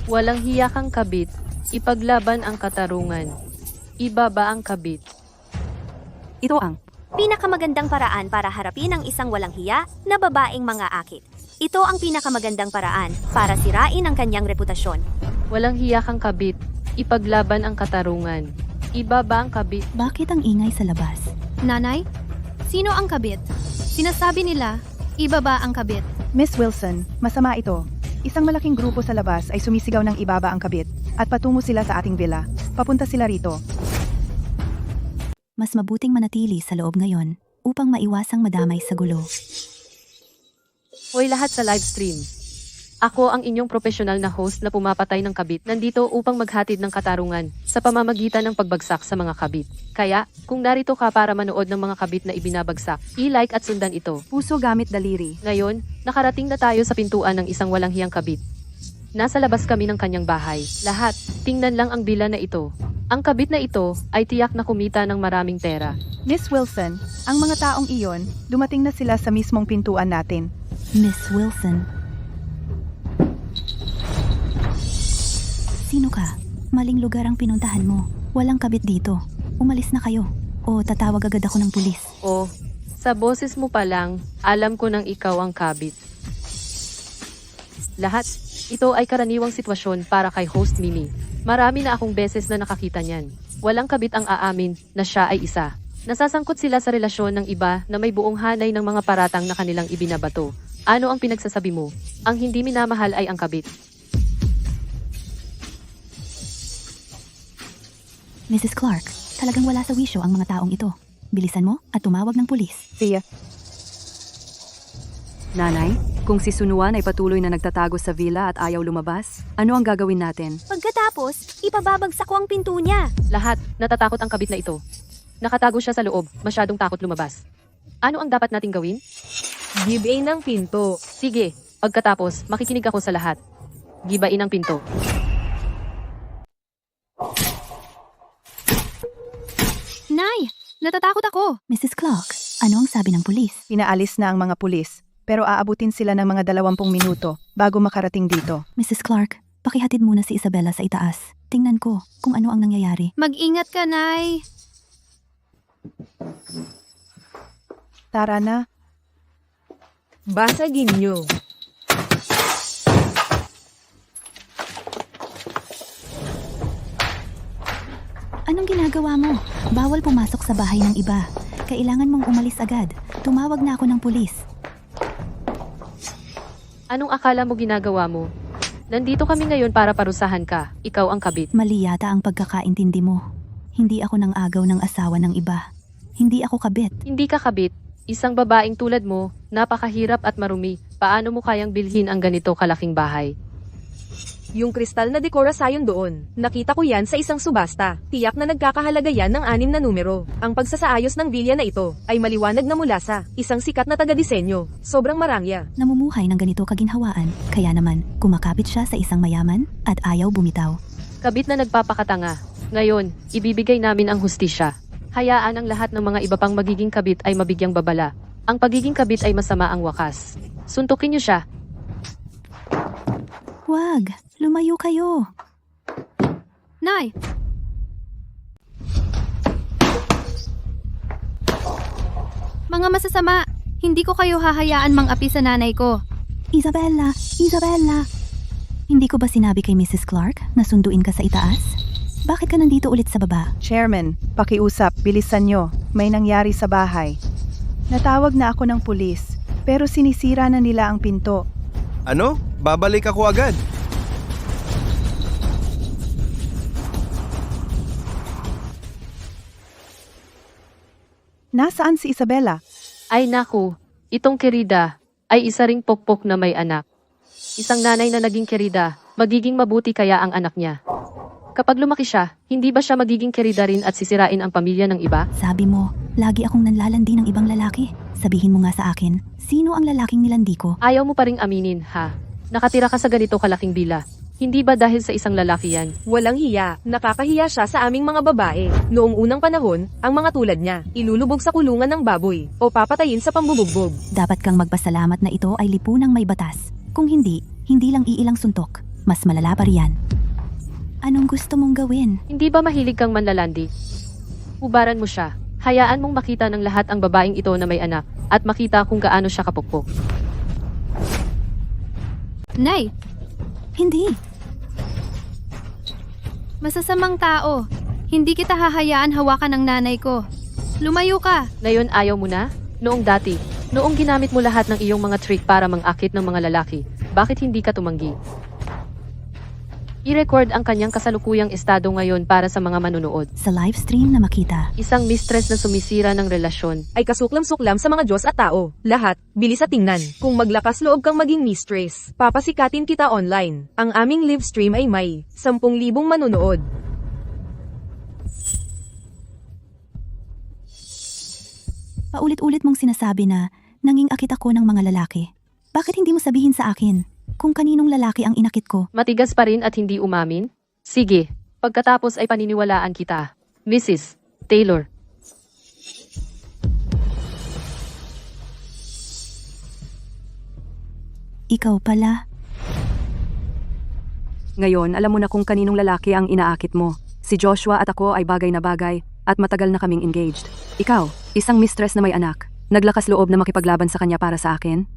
Walang hiya kang kabit. Ipaglaban ang katarungan. Ibaba ang kabit. Ito ang Pinakamagandang paraan para harapin ang isang walang hiya na babaeng mga akit. Ito ang pinakamagandang paraan para sirain ang kanyang reputasyon. Walang hiya kang kabit. Ipaglaban ang katarungan. Iba ba ang kabit? Bakit ang ingay sa labas? Nanay? Sino ang kabit? Sinasabi nila, ibaba ang kabit. Miss Wilson, masama ito. Isang malaking grupo sa labas ay sumisigaw ng ibaba ang kabit at patungo sila sa ating villa. Papunta sila rito. Mas mabuting manatili sa loob ngayon upang maiwasang madamay sa gulo. Hoy lahat sa live stream. Ako ang inyong profesional na host na pumapatay ng kabit nandito upang maghatid ng katarungan sa pamamagitan ng pagbagsak sa mga kabit. Kaya, kung narito ka para manood ng mga kabit na ibinabagsak, i-like at sundan ito. Puso gamit daliri. Ngayon, nakarating na tayo sa pintuan ng isang walang hiyang kabit. Nasa labas kami ng kanyang bahay. Lahat, tingnan lang ang bila na ito. Ang kabit na ito ay tiyak na kumita ng maraming pera. Miss Wilson, ang mga taong iyon, dumating na sila sa mismong pintuan natin. Miss Wilson. Sino ka? Maling lugar ang pinuntahan mo. Walang kabit dito. Umalis na kayo. O tatawag agad ako ng pulis. O, sa boses mo pa lang, alam ko nang ikaw ang kabit. Lahat, ito ay karaniwang sitwasyon para kay host Mimi. Marami na akong beses na nakakita niyan. Walang kabit ang aamin na siya ay isa. Nasasangkot sila sa relasyon ng iba na may buong hanay ng mga paratang na kanilang ibinabato. Ano ang pinagsasabi mo? Ang hindi minamahal ay ang kabit. Mrs. Clark, talagang wala sa wisyo ang mga taong ito. Bilisan mo at tumawag ng pulis. Tia, Nanay, kung si Sunuan ay patuloy na nagtatago sa villa at ayaw lumabas, ano ang gagawin natin? Pagkatapos, ipababagsak ko ang pinto niya. Lahat, natatakot ang kabit na ito. Nakatago siya sa loob, masyadong takot lumabas. Ano ang dapat nating gawin? Gibain ng pinto. Sige, pagkatapos, makikinig ako sa lahat. Gibain ang pinto. Nay, natatakot ako. Mrs. Clark, ano ang sabi ng pulis? pinaalis na ang mga pulis, pero aabutin sila ng mga 20 minuto bago makarating dito. Mrs. Clark, pakihatid muna si Isabella sa itaas. Tingnan ko kung ano ang nangyayari. Mag-ingat ka, Nay. Tara na. Basagin nyo. Anong ginagawa mo? Bawal pumasok sa bahay ng iba. Kailangan mong umalis agad. Tumawag na ako ng pulis. Anong akala mo ginagawa mo? Nandito kami ngayon para parusahan ka. Ikaw ang kabit. Mali yata ang pagkakaintindi mo. Hindi ako nang agaw ng asawa ng iba. Hindi ako kabit. Hindi ka kabit. Isang babaeng tulad mo, napakahirap at marumi. Paano mo kayang bilhin ang ganito kalaking bahay? Yung kristal na dekorasyon doon, nakita ko yan sa isang subasta. Tiyak na nagkakahalaga yan ng 6 na numero. Ang pagsasaayos ng bilya na ito ay maliwanag na mula sa isang sikat na taga-disenyo. Sobrang marangya. Namumuhay ng ganito kaginhawaan. Kaya naman, kumakapit siya sa isang mayaman at ayaw bumitaw. Kabit na nagpapakatanga. Ngayon, ibibigay namin ang hustisya. Hayaan ang lahat ng mga iba pang magiging kabit ay mabigyang babala. Ang pagiging kabit ay masama ang wakas. Suntukin niyo siya. Wag! Lumayo kayo! Nay, mga masasama, hindi ko kayo hahayaan mang-api sa nanay ko. Isabella! Isabella! Hindi ko ba sinabi kay Mrs. Clark na sunduin ka sa itaas? Bakit ka nandito ulit sa baba? Chairman, pakiusap, bilisan nyo. May nangyari sa bahay. Natawag na ako ng pulis, pero sinisira na nila ang pinto. Ano? Babalik ako agad. Nasaan si Isabella? Ay naku, itong kerida ay isa ring pokpok na may anak. Isang nanay na naging kerida, magiging mabuti kaya ang anak niya. Kapag lumaki siya, hindi ba siya magiging kerida rin at sisirain ang pamilya ng iba? Sabi mo, lagi akong nanlalandi ng ibang lalaki. Sabihin mo nga sa akin, sino ang lalaking nilandi ko? Ayaw mo pa ring aminin, ha? Nakatira ka sa ganito kalaking bila. Hindi ba dahil sa isang lalaki yan? Walang hiya. Nakakahiya siya sa aming mga babae. Noong unang panahon, ang mga tulad niya, ilulubog sa kulungan ng baboy o papatayin sa pambubugbog. Dapat kang magpasalamat na ito ay lipunang may batas. Kung hindi, hindi lang iilang suntok. Mas malala pa riyan. Anong gusto mong gawin? Hindi ba mahilig kang manlalandi? Ubaran mo siya. Hayaan mong makita ng lahat ang babaeng ito na may anak at makita kung gaano siya kapukpok. Nay, Hindi. masasamang tao. Hindi kita hahayaan hawakan ng nanay ko. Lumayo ka. Ngayon ayaw mo na? Noong dati, noong ginamit mo lahat ng iyong mga trick para mangakit ng mga lalaki, bakit hindi ka tumanggi? I-record ang kanyang kasalukuyang estado ngayon para sa mga manunood. Sa live stream na makita. Isang mistress na sumisira ng relasyon. Ay kasuklam-suklam sa mga Diyos at tao. Lahat, bilis at tingnan. Kung maglakas loob kang maging mistress, papasikatin kita online. Ang aming live stream ay may 10,000 manunood. Paulit-ulit mong sinasabi na nanging akit ako ng mga lalaki. Bakit hindi mo sabihin sa akin kung kaninong lalaki ang inakit ko? Matigas pa rin at hindi umamin? Sige, pagkatapos ay paniniwalaan kita. Mrs. Taylor. Ikaw pala. Ngayon, alam mo na kung kaninong lalaki ang inaakit mo. Si Joshua at ako ay bagay na bagay at matagal na kaming engaged. Ikaw, isang mistress na may anak, naglakas loob na makipaglaban sa kanya para sa akin?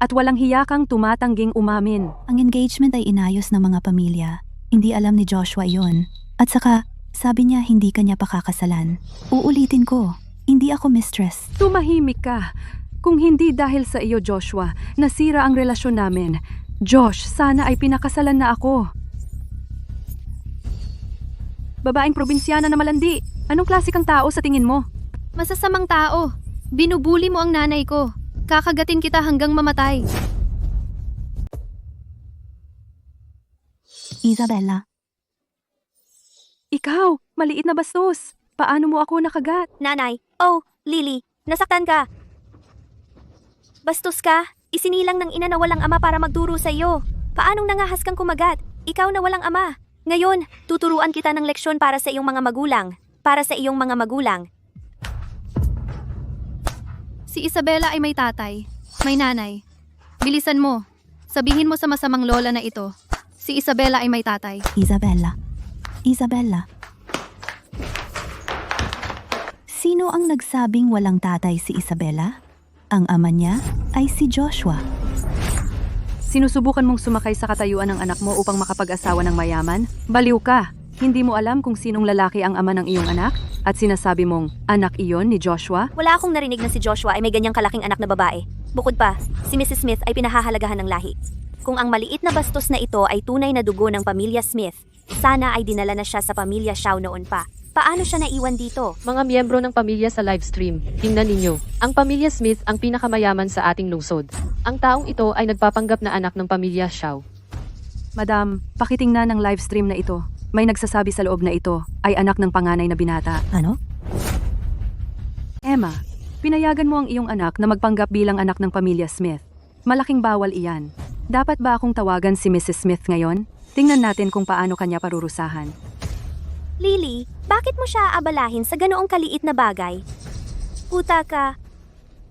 At walang hiya kang tumatangging umamin. Ang engagement ay inayos ng mga pamilya. Hindi alam ni Joshua iyon. At saka, sabi niya hindi kanya pakakasalan. Uulitin ko, hindi ako mistress. Tumahimik ka. Kung hindi dahil sa iyo, Joshua, nasira ang relasyon namin. Josh, sana ay pinakasalan na ako. Babaeng probinsyana na malandi. Anong klase kang tao sa tingin mo? Masasamang tao. Binubuli mo ang nanay ko. Kakagatin kita hanggang mamatay. Isabella. Ikaw, maliit na bastos. Paano mo ako nakagat? Nanay, oh, Lily, nasaktan ka. Bastos ka, isinilang ng ina na walang ama para magturo sa iyo. Paanong nangahas kang kumagat? Ikaw na walang ama. Ngayon, tuturuan kita ng leksyon para sa iyong mga magulang. Para sa iyong mga magulang. Si Isabella ay may tatay, may nanay. Bilisan mo. Sabihin mo sa masamang lola na ito. Si Isabella ay may tatay. Isabella. Isabella. Sino ang nagsabing walang tatay si Isabella? Ang ama niya ay si Joshua. Sinusubukan mong sumakay sa katayuan ng anak mo upang makapag-asawa ng mayaman? Baliw ka! Hindi mo alam kung sinong lalaki ang ama ng iyong anak? At sinasabi mong, anak iyon ni Joshua? Wala akong narinig na si Joshua ay may ganyang kalaking anak na babae. Bukod pa, si Mrs. Smith ay pinahahalagahan ng lahi. Kung ang maliit na bastos na ito ay tunay na dugo ng pamilya Smith, sana ay dinala na siya sa pamilya Shaw noon pa. Paano siya naiwan dito? Mga miyembro ng pamilya sa live stream, tingnan ninyo. Ang pamilya Smith ang pinakamayaman sa ating lungsod. Ang taong ito ay nagpapanggap na anak ng pamilya Shaw. Madam, pakitingnan ng live stream na ito. May nagsasabi sa loob na ito ay anak ng panganay na binata. Ano? Emma, pinayagan mo ang iyong anak na magpanggap bilang anak ng pamilya Smith. Malaking bawal iyan. Dapat ba akong tawagan si Mrs. Smith ngayon? Tingnan natin kung paano kanya parurusahan. Lily, bakit mo siya aabalahin sa ganoong kaliit na bagay? Puta ka.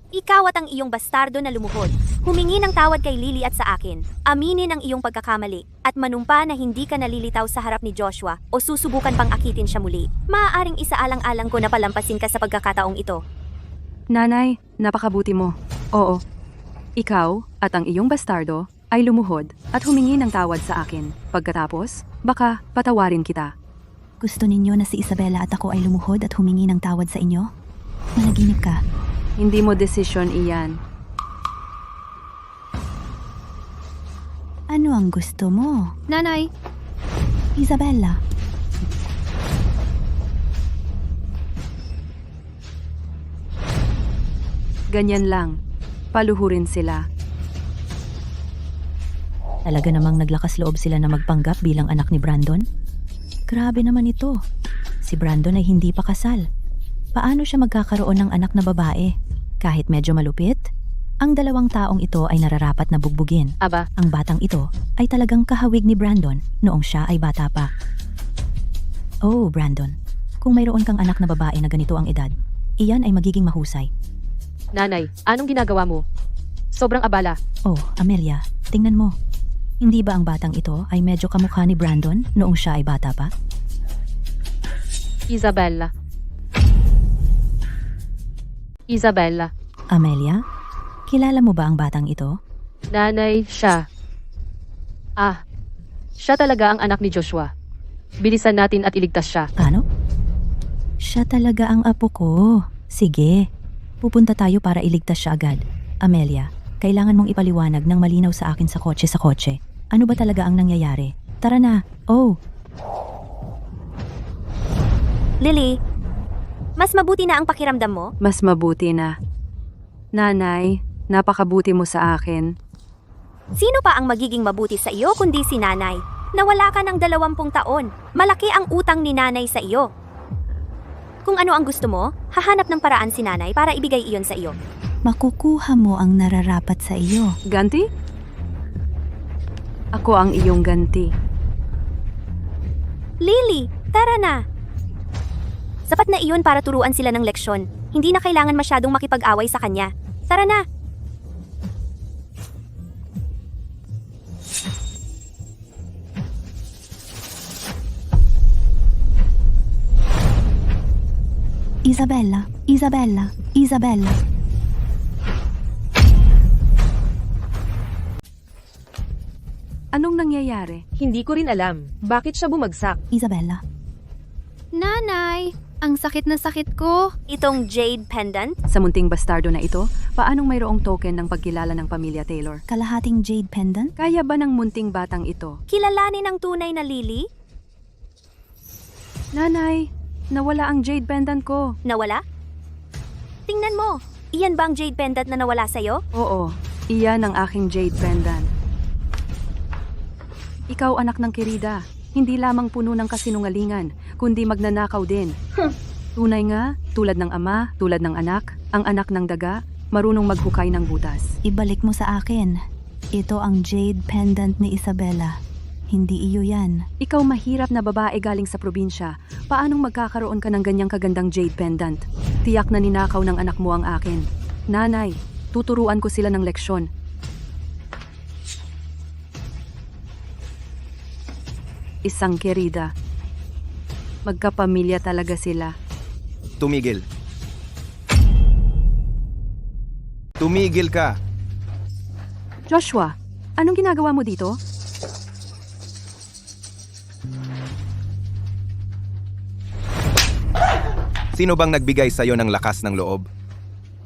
Ikaw at ang iyong bastardo na lumuhod. Humingi ng tawad kay Lily at sa akin. Aminin ang iyong pagkakamali at manumpa na hindi ka nalilitaw sa harap ni Joshua o susubukan pang akitin siya muli. Maaaring isaalang-alang ko na palampasin ka sa pagkakataong ito. Nanay, napakabuti mo. Oo. Ikaw at ang iyong bastardo ay lumuhod at humingi ng tawad sa akin. Pagkatapos, baka patawarin kita. Gusto ninyo na si Isabella at ako ay lumuhod at humingi ng tawad sa inyo? Managinip ka. Hindi mo desisyon iyan. Ano ang gusto mo? Nanay, Isabella. Ganyan lang. Paluhurin sila. Talaga namang naglakas loob sila na magpanggap bilang anak ni Brandon? Grabe naman ito. Si Brandon ay hindi pa kasal. Paano siya magkakaroon ng anak na babae? Kahit medyo malupit, ang dalawang taong ito ay nararapat na bugbugin. Aba, Ang batang ito ay talagang kahawig ni Brandon noong siya ay bata pa. Oh, Brandon, kung mayroon kang anak na babae na ganito ang edad, iyan ay magiging mahusay. nanay, anong ginagawa mo? Sobrang abala. Oh, Amelia, tingnan mo. Hindi ba ang batang ito ay medyo kamukha ni Brandon noong siya ay bata pa? Isabella. Isabella, Amelia, kilala mo ba ang batang ito? nanay siya. Siya talaga ang anak ni Joshua. Bilisan natin at iligtas siya. Ano? Siya talaga ang apo ko. Sige, pupunta tayo para iligtas siya agad. Amelia, kailangan mong ipaliwanag ng malinaw sa akin sa kotse. Ano ba talaga ang nangyayari? Tara na. Oh, Lily, mas mabuti na ang pakiramdam mo? Mas mabuti na. Nanay, napakabuti mo sa akin. Sino pa ang magiging mabuti sa iyo kundi si nanay? Nawala ka ng 20 taon. Malaki ang utang ni nanay sa iyo. Kung ano ang gusto mo, hahanap ng paraan si nanay para ibigay iyon sa iyo. makukuha mo ang nararapat sa iyo. Ganti? Ako ang iyong ganti. Lily, tara na! Sapat na iyon para turuan sila ng leksyon. Hindi na kailangan masyadong makipag-away sa kanya. Tara na! Isabella. Anong nangyayari? Hindi ko rin alam. Bakit siya bumagsak? Isabella. Nanay, ang sakit na sakit ko. Itong jade pendant? Sa munting bastardo na ito, paanong mayroong token ng pagkilala ng pamilya Taylor? Kalahating jade pendant? Kaya ba ng munting batang ito? Kilalanin ang tunay na Lily? Nanay, nawala ang jade pendant ko. Nawala? Tingnan mo, iyan ba ang jade pendant na nawala sa'yo? Oo, iyan ang aking jade pendant. Ikaw anak ng Kirida, hindi lamang puno ng kasinungalingan, kundi magnanakaw din. Tunay nga, tulad ng ama, tulad ng anak, ang anak ng daga, marunong maghukay ng butas. Ibalik mo sa akin. Ito ang jade pendant ni Isabella. Hindi iyo yan. Ikaw mahirap na babae galing sa probinsya, paanong magkakaroon ka ng ganyang kagandang jade pendant? Tiyak na ninakaw ng anak mo ang akin. Nanay, tuturuan ko sila ng leksyon. Isang Kirida. Magkapamilya talaga sila. Tumigil. Tumigil ka. Joshua, anong ginagawa mo dito? Sino bang nagbigay sa'yo ng lakas ng loob?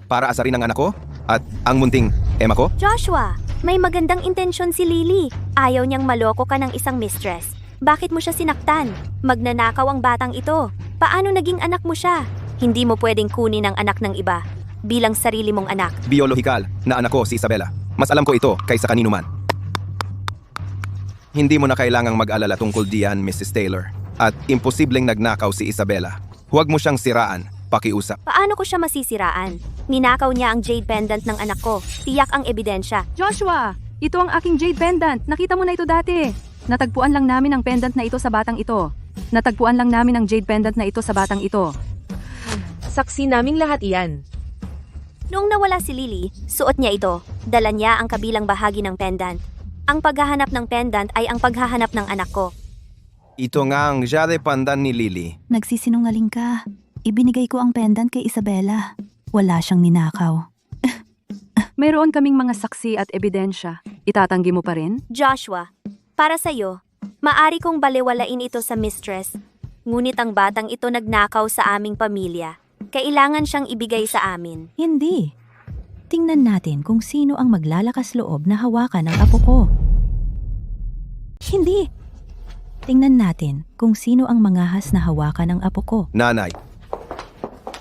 Para asarin ang anak ko? At ang munting ema ko? Joshua, may magandang intensyon si Lily. Ayaw niyang maloko ka ng isang mistress. Bakit mo siya sinaktan? Magnanakaw ang batang ito. Paano naging anak mo siya? Hindi mo pwedeng kunin ang anak ng iba bilang sarili mong anak. Biolohikal na anak ko si Isabella. Mas alam ko ito kaysa kanino man. Hindi mo na kailangang mag-alala tungkol diyan, Mrs. Taylor. At imposibleng nagnakaw si Isabella. Huwag mo siyang siraan, pakiusap. Paano ko siya masisiraan? Ninakaw niya ang jade pendant ng anak ko. Tiyak ang ebidensya. Joshua, ito ang aking jade pendant. Nakita mo na ito dati. Natagpuan lang namin ang pendant na ito sa batang ito. Natagpuan lang namin ang jade pendant na ito sa batang ito. Saksi naming lahat iyan. Noong nawala si Lily, suot niya ito. Dala niya ang kabilang bahagi ng pendant. Ang paghahanap ng pendant ay ang paghahanap ng anak ko. Ito nga ang jade pandan ni Lily. Nagsisinungaling ka. Ibinigay ko ang pendant kay Isabella. Wala siyang ninakaw. Mayroon kaming mga saksi at ebidensya. Itatanggi mo pa rin? Joshua, para sa'yo, maari kong balewalain ito sa mistress. Ngunit ang batang ito nagnakaw sa aming pamilya. Kailangan siyang ibigay sa amin. Hindi. Tingnan natin kung sino ang maglalakas loob na hawakan ang apo ko. Hindi. Tingnan natin kung sino ang mangahas na hawakan ng apo ko. Nanay,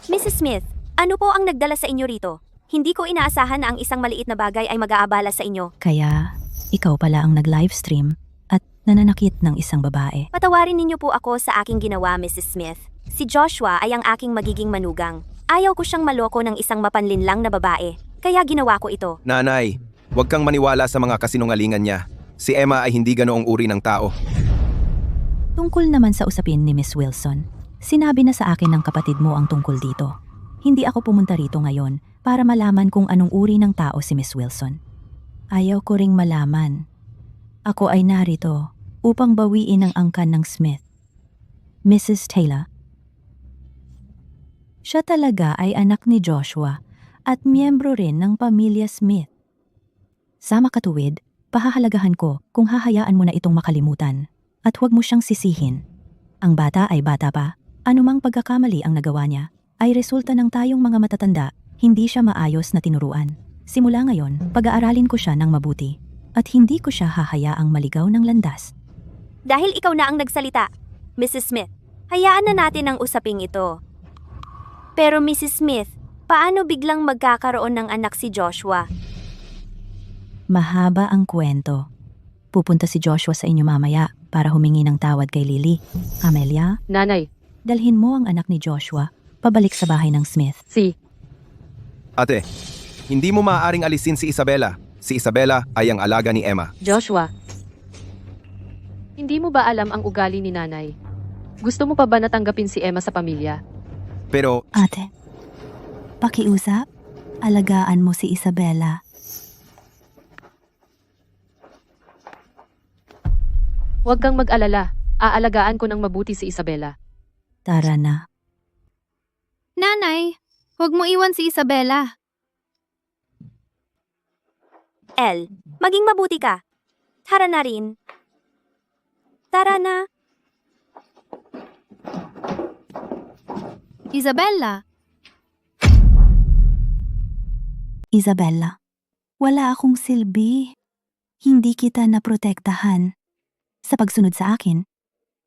Mrs. Smith, ano po ang nagdala sa inyo rito? Hindi ko inaasahan na ang isang maliit na bagay ay mag-aabala sa inyo. Kaya, ikaw pala ang nag-livestream at nananakit ng isang babae. Patawarin ninyo po ako sa aking ginawa, Mrs. Smith. Si Joshua ay ang aking magiging manugang. Ayaw ko siyang maloko ng isang mapanlinlang na babae. Kaya ginawa ko ito. nanay, huwag kang maniwala sa mga kasinungalingan niya. Si Emma ay hindi ganoong uri ng tao. Tungkol naman sa usapin ni Miss Wilson, sinabi na sa akin ng kapatid mo ang tungkol dito. Hindi ako pumunta rito ngayon para malaman kung anong uri ng tao si Miss Wilson. Ayaw ko ring malaman. Ako ay narito upang bawiin ang angkan ng Smith. Mrs. Taylor. Siya talaga ay anak ni Joshua at miyembro rin ng pamilya Smith. Sa makatuwid, pahahalagahan ko kung hahayaan mo na itong makalimutan at huwag mo siyang sisihin. Ang bata ay bata pa, anumang pagkakamali ang nagawa niya ay resulta ng tayong mga matatanda, hindi siya maayos na tinuruan. Simula ngayon, pag-aaralin ko siya ng mabuti at hindi ko siya hahayaang maligaw ng landas. Dahil ikaw na ang nagsalita, Mrs. Smith, hayaan na natin ang usaping ito. Pero Mrs. Smith, paano biglang magkakaroon ng anak si Joshua? Mahaba ang kwento. Pupunta si Joshua sa inyo mamaya para humingi ng tawad kay Lily. Amelia, Nanay, dalhin mo ang anak ni Joshua pabalik sa bahay ng Smith. Ate, hindi mo maaaring alisin si Isabela. Si Isabela ay ang alaga ni Emma. Joshua. Hindi mo ba alam ang ugali ni nanay? Gusto mo pa ba natanggapin si Emma sa pamilya? Pero Ate, pakiusap, alagaan mo si Isabela. Huwag kang mag-alala. Aalagaan ko ng mabuti si Isabela. Tara na. Nanay, huwag mo iwan si Isabela. El, maging mabuti ka. Tara na rin. Tara na. Isabella, Isabella, wala akong silbi. Hindi kita naprotektahan. Sa pagsunod sa akin,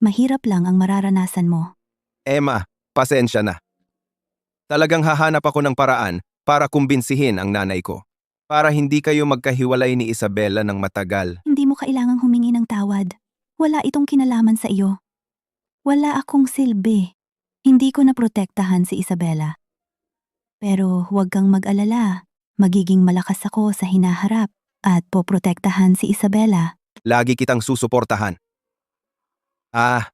mahirap lang ang mararanasan mo. Emma, pasensya na. Talagang hahanap ako ng paraan para kumbinsihin ang nanay ko. Para hindi kayo magkahiwalay ni Isabela ng matagal. Hindi mo kailangang humingi ng tawad. Wala itong kinalaman sa iyo. Wala akong silbi. Hindi ko naprotektahan si Isabela. Pero huwag kang mag-alala. Magiging malakas ako sa hinaharap at poprotektahan si Isabela. Lagi kitang susuportahan.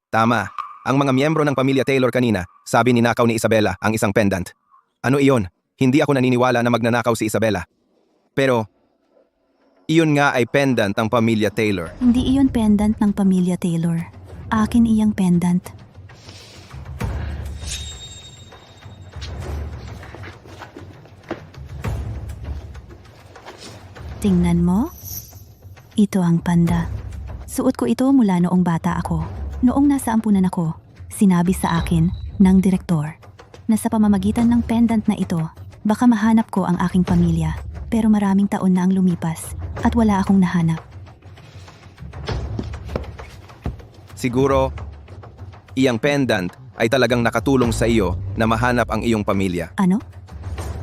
Tama. Ang mga miyembro ng pamilya Taylor kanina, sabi ninakaw ni Isabela ang isang pendant. Ano iyon? Hindi ako naniniwala na magnanakaw si Isabela. Pero, iyon nga ay pendant ng pamilya Taylor. Hindi iyon pendant ng pamilya Taylor. Akin iyang pendant. Tingnan mo. Ito ang panda. Suot ko ito mula noong bata ako. Noong nasa ampunan ako, sinabi sa akin ng direktor na sa pamamagitan ng pendant na ito, baka mahanap ko ang aking pamilya. Pero maraming taon na ang lumipas at wala akong nahanap. Siguro, iyang pendant ay talagang nakatulong sa iyo na mahanap ang iyong pamilya. Ano?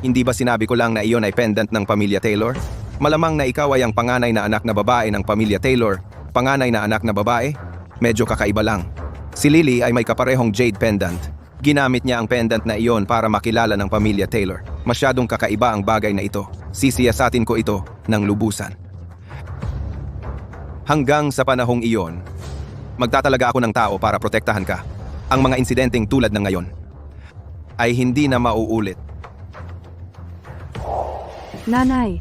Hindi ba sinabi ko lang na iyon ay pendant ng pamilya Taylor? Malamang na ikaw ay ang panganay na anak na babae ng pamilya Taylor. Panganay na anak na babae? Medyo kakaiba lang. Si Lily ay may kaparehong jade pendant. Ginamit niya ang pendant na iyon para makilala ng pamilya Taylor. Masyadong kakaiba ang bagay na ito. Sisiyasatin ko ito ng lubusan. Hanggang sa panahong iyon, magtatalaga ako ng tao para protektahan ka. Ang mga insidenteng tulad ng ngayon ay hindi na mauulit. Nanay,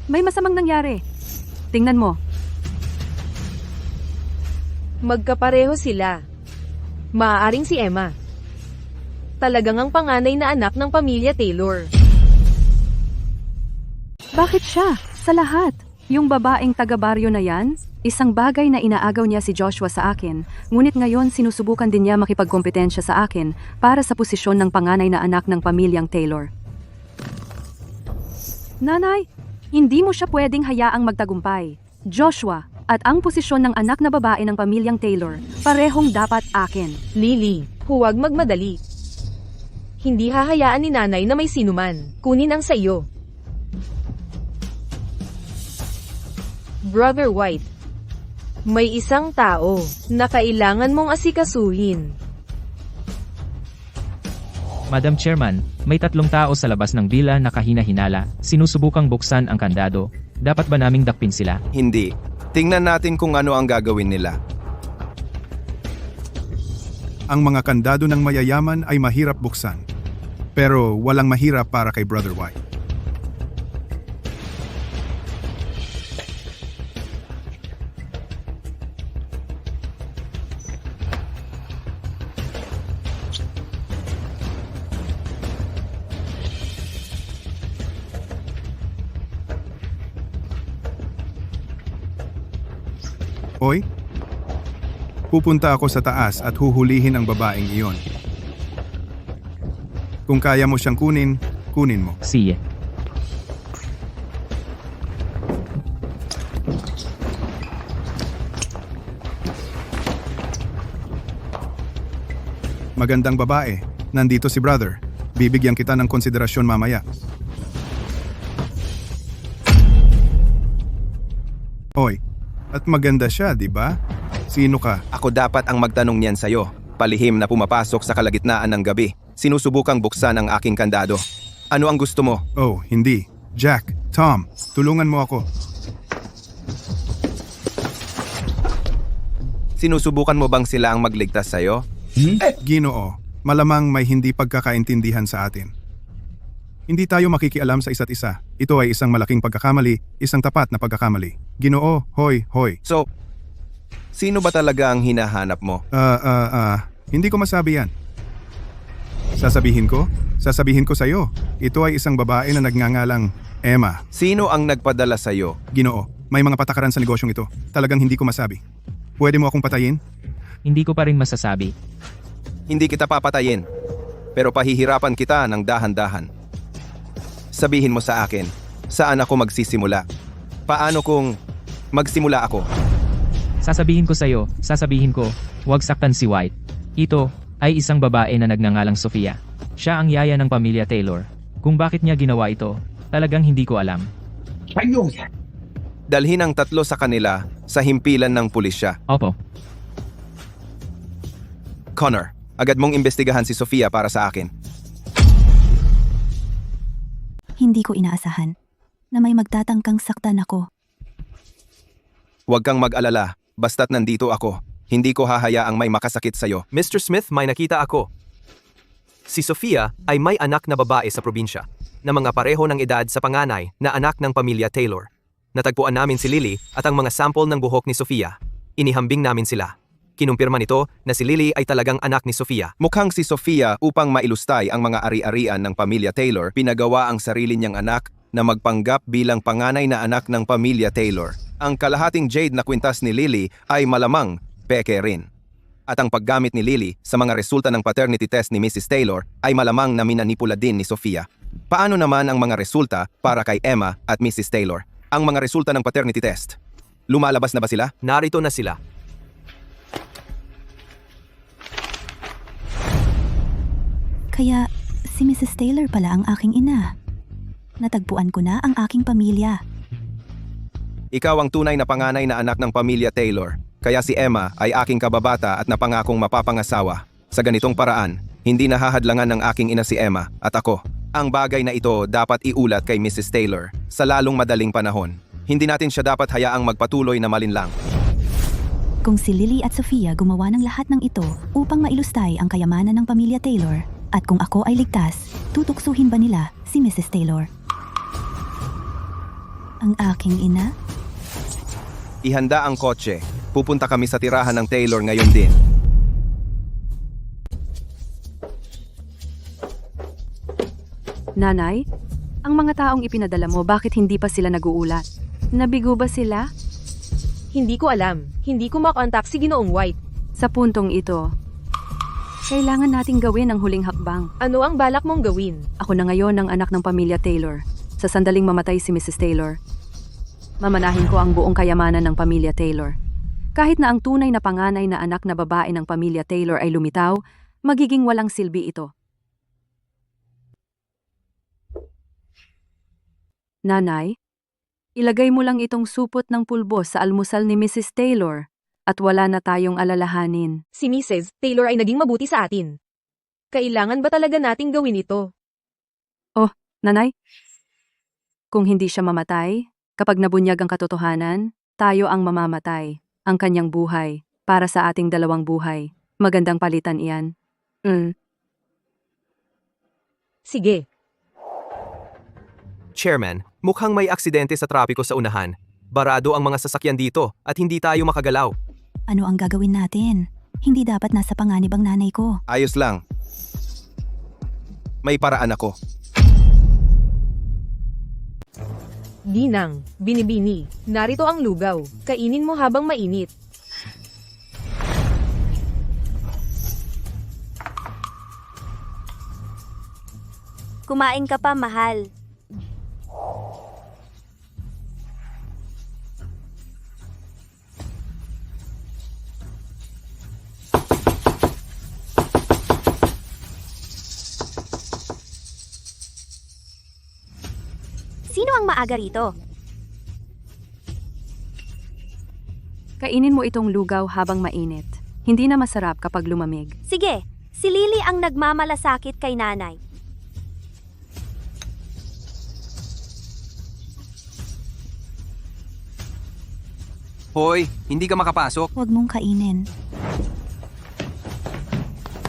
may masamang nangyari. Tingnan mo. Magkapareho sila. Maaaring si Emma. Talagang ang panganay na anak ng pamilya Taylor. Bakit siya? Sa lahat. Yung babaeng taga-baryo na yan, isang bagay na inaagaw niya si Joshua sa akin, ngunit ngayon sinusubukan din niya makipagkompetensya sa akin para sa posisyon ng panganay na anak ng pamilyang Taylor. Nanay, hindi mo siya pwedeng hayaang magtagumpay. Joshua, at ang posisyon ng anak na babae ng pamilyang Taylor, parehong dapat akin. Lily, huwag magmadali. Hindi hahayaan ni nanay na may sinuman. Kunin ang sa iyo. Brother White, may isang tao na kailangan mong asikasuhin. Madam Chairman, may 3 tao sa labas ng villa na kahina-hinala, sinusubukang buksan ang kandado. Dapat ba naming dakpin sila? Hindi. Tingnan natin kung ano ang gagawin nila. Ang mga kandado ng mayayaman ay mahirap buksan. Pero walang mahirap para kay Brother White. Hoy, pupunta ako sa taas at huhulihin ang babaeng iyon. Kung kaya mo siyang kunin, kunin mo. Sige. Magandang babae. Nandito si brother. Bibigyan kita ng konsiderasyon mamaya. Hoy, at maganda siya, di ba? Sino ka? Ako dapat ang magtanong niyan sa'yo. Palihim na pumapasok sa kalagitnaan ng gabi. Sinusubukang buksan ang aking kandado. Ano ang gusto mo? Oh, hindi. Jack, Tom, tulungan mo ako. Sinusubukan mo bang sila ang magligtas sa'yo? Ginoo, malamang may hindi pagkakaintindihan sa atin. Hindi tayo makikialam sa isa't isa. Ito ay isang malaking pagkakamali, isang tapat na pagkakamali. Ginoo, hoy, hoy. So, sino ba talaga ang hinahanap mo? Hindi ko masabi yan. Sasabihin ko sa'yo. Ito ay isang babae na nagngangalang Emma. Sino ang nagpadala sa'yo? Ginoo, may mga patakaran sa negosyong ito. Talagang hindi ko masabi. Pwede mo akong patayin? Hindi ko pa rin masasabi. Hindi kita papatayin. Pero pahihirapan kita ng dahan-dahan. Sabihin mo sa akin, saan ako magsisimula? Paano kung magsimula ako? Sasabihin ko, huwag saktan si White. Ito ay isang babae na nagngangalang Sofia. Siya ang yaya ng pamilya Taylor. Kung bakit niya ginawa ito, talagang hindi ko alam. Dalhin ang 3 sa kanila sa himpilan ng pulisya. Opo. Connor, agad mong imbestigahan si Sofia para sa akin. Hindi ko inaasahan na may magtatangkang saktan ako. Huwag kang mag-alala, basta't nandito ako. Hindi ko hahayaang may makasakit sa'yo. Mr. Smith, may nakita ako. Si Sofia ay may anak na babae sa probinsya, na mga pareho ng edad sa panganay na anak ng pamilya Taylor. Natagpuan namin si Lily at ang mga sample ng buhok ni Sofia. Inihambing namin sila. Kinumpirma nito na si Lily ay talagang anak ni Sofia. Mukhang si Sofia upang mailustay ang mga ari-arian ng pamilya Taylor, pinagawa ang sarili niyang anak na magpanggap bilang panganay na anak ng pamilya Taylor. Ang kalahating jade na kwintas ni Lily ay malamang peke rin. At ang paggamit ni Lily sa mga resulta ng paternity test ni Mrs. Taylor ay malamang na minanipula din ni Sofia. Paano naman ang mga resulta para kay Emma at Mrs. Taylor? Ang mga resulta ng paternity test. Lumalabas na ba sila? Narito na sila. Kaya si Mrs. Taylor pala ang aking ina. Natagpuan ko na ang aking pamilya. Ikaw ang tunay na panganay na anak ng pamilya Taylor. Kaya si Emma ay aking kababata at napangakong mapapangasawa. Sa ganitong paraan, hindi nahahadlangan ng aking ina si Emma at ako. Ang bagay na ito dapat iulat kay Mrs. Taylor sa lalong madaling panahon. Hindi natin siya dapat hayaang magpatuloy na malinlang. Kung si Lily at Sofia gumawa ng lahat ng ito upang mailustay ang kayamanan ng pamilya Taylor, at kung ako ay ligtas, tutuksuhin ba nila si Mrs. Taylor? Ang aking ina? Ihanda ang kotse. Pupunta kami sa tirahan ng Taylor ngayon din. Nanay, ang mga taong ipinadala mo, bakit hindi pa sila nag-uulat? Nabigo ba sila? Hindi ko alam. Hindi ko makontak si Ginoong White. Sa puntong ito, kailangan nating gawin ang huling hakbang. Ano ang balak mong gawin? Ako na ngayon ang anak ng pamilya Taylor. Sa sandaling mamatay si Mrs. Taylor, mamanahin ko ang buong kayamanan ng pamilya Taylor. Kahit na ang tunay na panganay na anak na babae ng pamilya Taylor ay lumitaw, magiging walang silbi ito. Nanay, ilagay mo lang itong supot ng pulbos sa almusal ni Mrs. Taylor at wala na tayong alalahanin. Si Mrs. Taylor ay naging mabuti sa atin. Kailangan ba talaga nating gawin ito? Oh, nanay? Kung hindi siya mamatay, kapag nabunyag ang katotohanan, tayo ang mamamatay. Ang kanyang buhay, para sa ating dalawang buhay. Magandang palitan iyan. Sige. Chairman, mukhang may aksidente sa trapiko sa unahan. Barado ang mga sasakyan dito at hindi tayo makagalaw. Ano ang gagawin natin? Hindi dapat nasa panganib ang nanay ko. Ayos lang. May paraan ako. Ginang, binibini, narito ang lugaw. Kainin mo habang mainit. Kumain ka pa, mahal. Sino ang maaga rito? Kainin mo itong lugaw habang mainit. Hindi na masarap kapag lumamig. Sige, si Lily ang nagmamalasakit kay nanay. Hoy, hindi ka makapasok. Huwag mong kainin.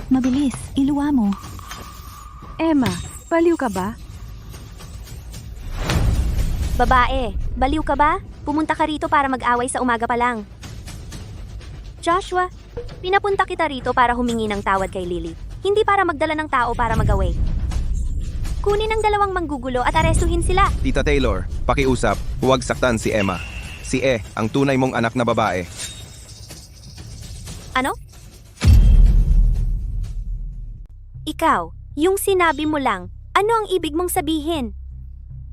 Mabilis, iluwa mo. Emma, baliw ka ba? Babae, baliw ka ba? Pumunta ka rito para mag-away sa umaga pa lang. Joshua, pinapunta kita rito para humingi ng tawad kay Lily. Hindi para magdala ng tao para mag-away. Kunin ang dalawang manggugulo at arestuhin sila. Tita Taylor, pakiusap, huwag saktan si Emma. Si ang tunay mong anak na babae. Ano? Ikaw, yung sinabi mo lang, ano ang ibig mong sabihin?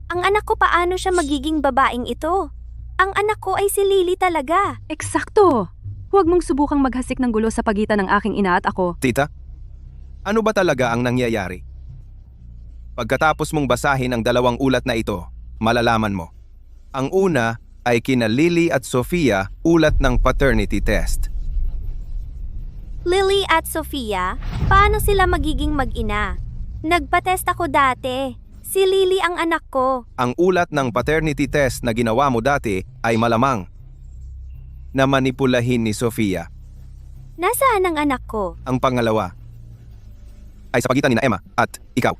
Ang anak ko paano siya magiging babaeng ito? Ang anak ko ay si Lily talaga. Eksakto! Huwag mong subukang maghasik ng gulo sa pagitan ng aking ina at ako. Tita, ano ba talaga ang nangyayari? Pagkatapos mong basahin ang dalawang ulat na ito, malalaman mo. Ang una ay kina Lily at Sofia ulat ng paternity test. Lily at Sofia, paano sila magiging mag-ina? Nagpa-test ako dati. Si Lily ang anak ko. Ang ulat ng paternity test na ginawa mo dati ay malamang na manipulahin ni Sofia. Nasaan ang anak ko? Ang pangalawa ay sa pagitan ni na Emma at ikaw.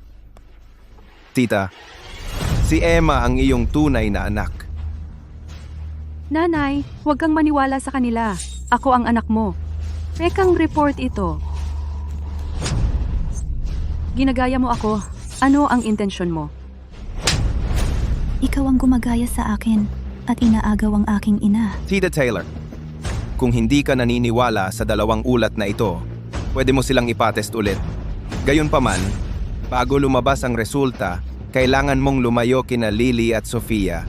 Tita, si Emma ang iyong tunay na anak. Nanay, huwag kang maniwala sa kanila. Ako ang anak mo. Pekang report ito. Ginagaya mo ako. Ano ang intensyon mo? Ikaw ang gumagaya sa akin at inaagaw ang aking ina. Tita Taylor, kung hindi ka naniniwala sa dalawang ulat na ito, pwede mo silang ipatest ulit. Gayunpaman, bago lumabas ang resulta, kailangan mong lumayo kina Lily at Sofia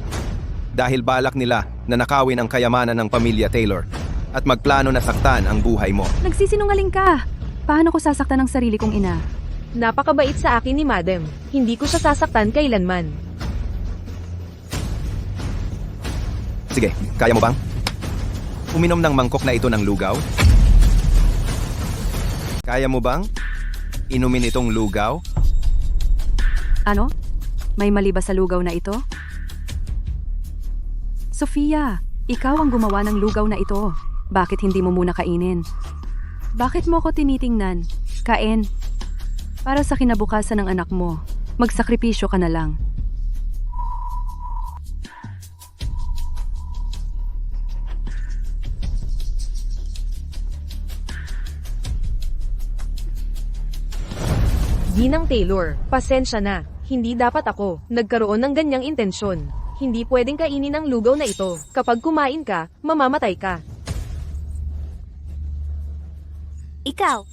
dahil balak nila na nakawin ang kayamanan ng pamilya Taylor at magplano na saktan ang buhay mo. Nagsisinungaling ka! Paano ko sasaktan ang sarili kong ina? Napakabait sa akin ni Madam. Hindi ko siya sasaktan kailanman. Sige, kaya mo bang? Uminom ng mangkok na ito ng lugaw? Kaya mo bang? Inumin itong lugaw? Ano? May mali ba sa lugaw na ito? Sofia, ikaw ang gumawa ng lugaw na ito. Bakit hindi mo muna kainin? Bakit mo ko tinitingnan? Kain. Para sa kinabukasan ng anak mo, magsakripisyo ka na lang. Ginang Taylor, pasensya na. Hindi dapat ako nagkaroon ng ganyang intensyon. Hindi pwedeng kainin ang lugaw na ito. Kapag kumain ka, mamamatay ka. Ikaw,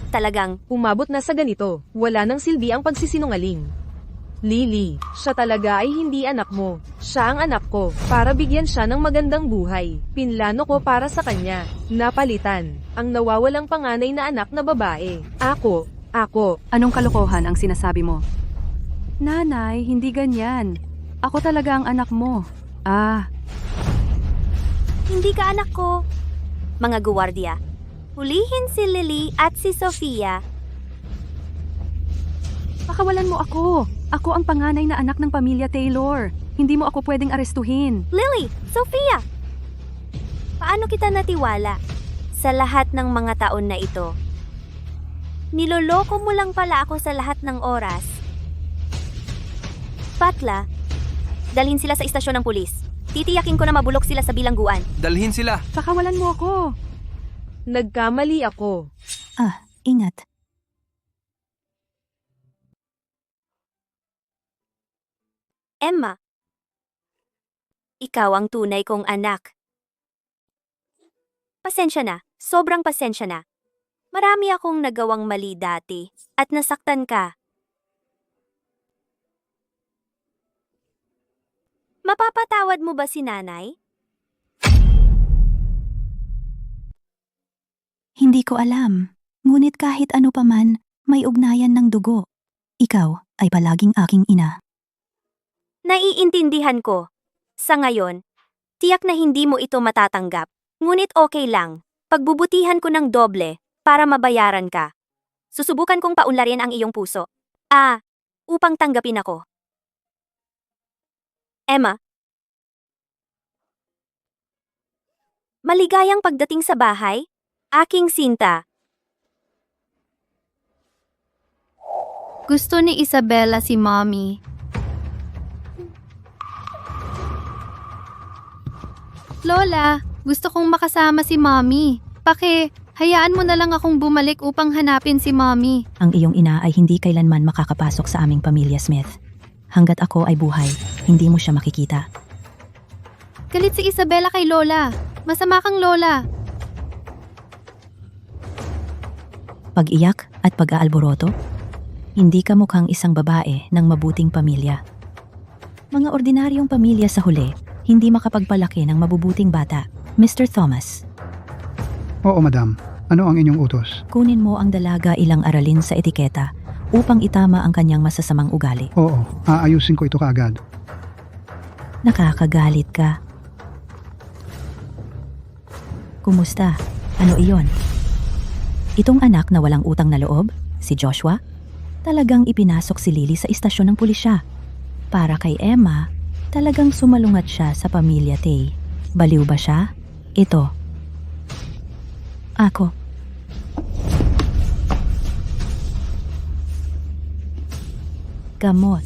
talagang Umabot na sa ganito, wala nang silbi ang pagsisinungaling. Lily, siya talaga ay hindi anak mo. Siya ang anak ko, para bigyan siya ng magandang buhay. Pinlano ko para sa kanya. Napalitan, ang nawawalang panganay na anak na babae. Ako. Anong kalokohan ang sinasabi mo? Nanay, hindi ganyan. Ako talaga ang anak mo. hindi ka anak ko. Mga guwardiya, hulihin si Lily at si Sofia. Pakawalan mo ako. Ako ang panganay na anak ng pamilya Taylor. Hindi mo ako pwedeng arestuhin. Lily, Sofia! Paano kita natiwala sa lahat ng mga taon na ito? Niloloko mo lang pala ako sa lahat ng oras. Patla, dalhin sila sa istasyon ng pulis. Titiyakin ko na mabulok sila sa bilangguan. Dalhin sila. Pakawalan mo ako. Nagkamali ako. Ingat. Emma, ikaw ang tunay kong anak. Pasensya na, sobrang pasensya na. Marami akong nagawang mali dati at nasaktan ka. Mapapatawad mo ba si nanay? Hindi ko alam. Ngunit kahit ano paman, may ugnayan ng dugo. Ikaw ay palaging aking ina. Naiintindihan ko. Sa ngayon, tiyak na hindi mo ito matatanggap. Ngunit okay lang. Pagbubutihan ko ng doble para mabayaran ka. Susubukan kong paunlarin ang iyong puso. Upang tanggapin ako. Emma. Maligayang pagdating sa bahay, aking sinta. Gusto ni Isabella si Mommy. Lola, gusto kong makasama si Mommy. Hayaan mo na lang akong bumalik upang hanapin si Mommy. Ang iyong ina ay hindi kailanman makakapasok sa aming pamilya, Smith. Hanggat ako ay buhay, hindi mo siya makikita. Galit si Isabella kay Lola. Masama kang Lola. Pag-iyak at pag-aalboroto, hindi ka mukhang isang babae ng mabuting pamilya. Mga ordinaryong pamilya sa huli, hindi makapagpalaki ng mabubuting bata. Mr. Thomas, Oo, madam. Ano ang inyong utos? kunin mo ang dalaga ilang aralin sa etiketa upang itama ang kanyang masasamang ugali. Oo, aayusin ko ito kaagad. Nakakagalit ka. Kumusta? Ano iyon? Itong anak na walang utang na loob, si Joshua, talagang ipinasok si Lily sa istasyon ng pulisya. Para kay Emma, talagang sumalungat siya sa pamilya Tay. Baliw ba siya? Ito. Ako. Gamot.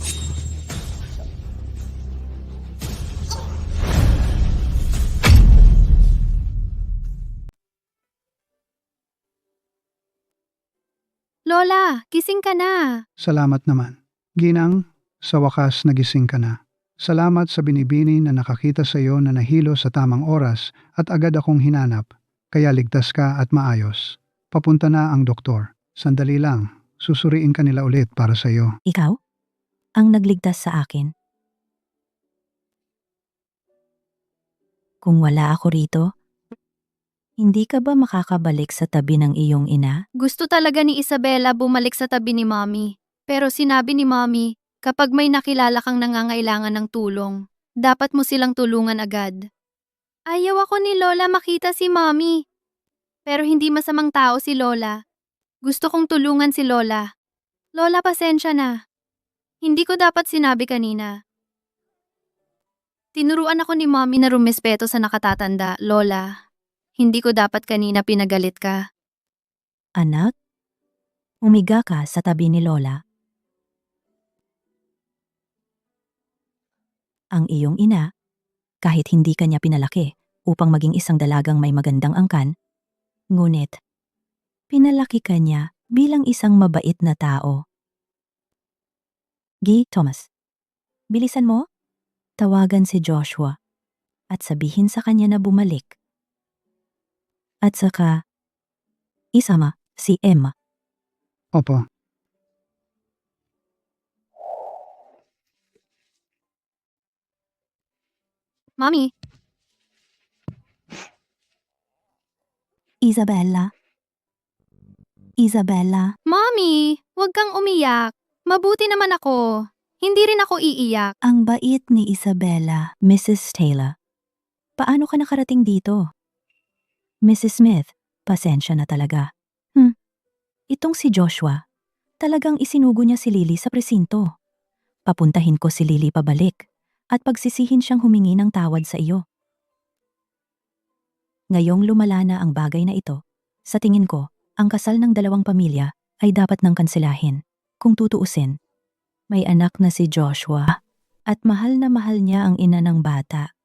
Lola, gising ka na. Salamat naman. Ginang, sa wakas nagising ka na. Salamat sa binibini na nakakita sa iyo na nahilo sa tamang oras at agad akong hinanap. Kaya ligtas ka at maayos. Papunta na ang doktor. Sandali lang, susuriin ka nila ulit para sa iyo. Ikaw? Ang nagligtas sa akin. Kung wala ako rito, hindi ka ba makakabalik sa tabi ng iyong ina? Gusto talaga ni Isabella bumalik sa tabi ni Mommy. Pero sinabi ni Mommy, kapag may nakilala kang nangangailangan ng tulong, dapat mo silang tulungan agad. Ayaw ako ni Lola makita si Mommy. Pero hindi masamang tao si Lola. Gusto kong tulungan si Lola. Lola, pasensya na. Hindi ko dapat sinabi kanina. Tinuruan ako ni Mommy na rumespeto sa nakatatanda, Lola. Hindi ko dapat kanina pinagalit ka. Anak, umiga ka sa tabi ni Lola. Ang iyong ina, kahit hindi kanya pinalaki upang maging isang dalagang may magandang angkan, ngunit pinalaki kanya bilang isang mabait na tao. Thomas, bilisan mo. Tawagan si Joshua at sabihin sa kanya na bumalik. At saka, isama si Emma. Opo. Mommy, Isabella. Mommy, huwag kang umiyak. Mabuti naman ako. Hindi rin ako iiyak. Ang bait ni Isabella, Mrs. Taylor. Paano ka nakarating dito? Mrs. Smith, pasensya na talaga. Itong si Joshua, talagang isinugo niya si Lily sa presinto. Papuntahin ko si Lily pabalik at pagsisihin siyang humingi ng tawad sa iyo. Ngayong lumala na ang bagay na ito, sa tingin ko, ang kasal ng dalawang pamilya ay dapat nang kanselahin. Kung tutuusin, may anak na si Joshua at mahal na mahal niya ang ina ng bata.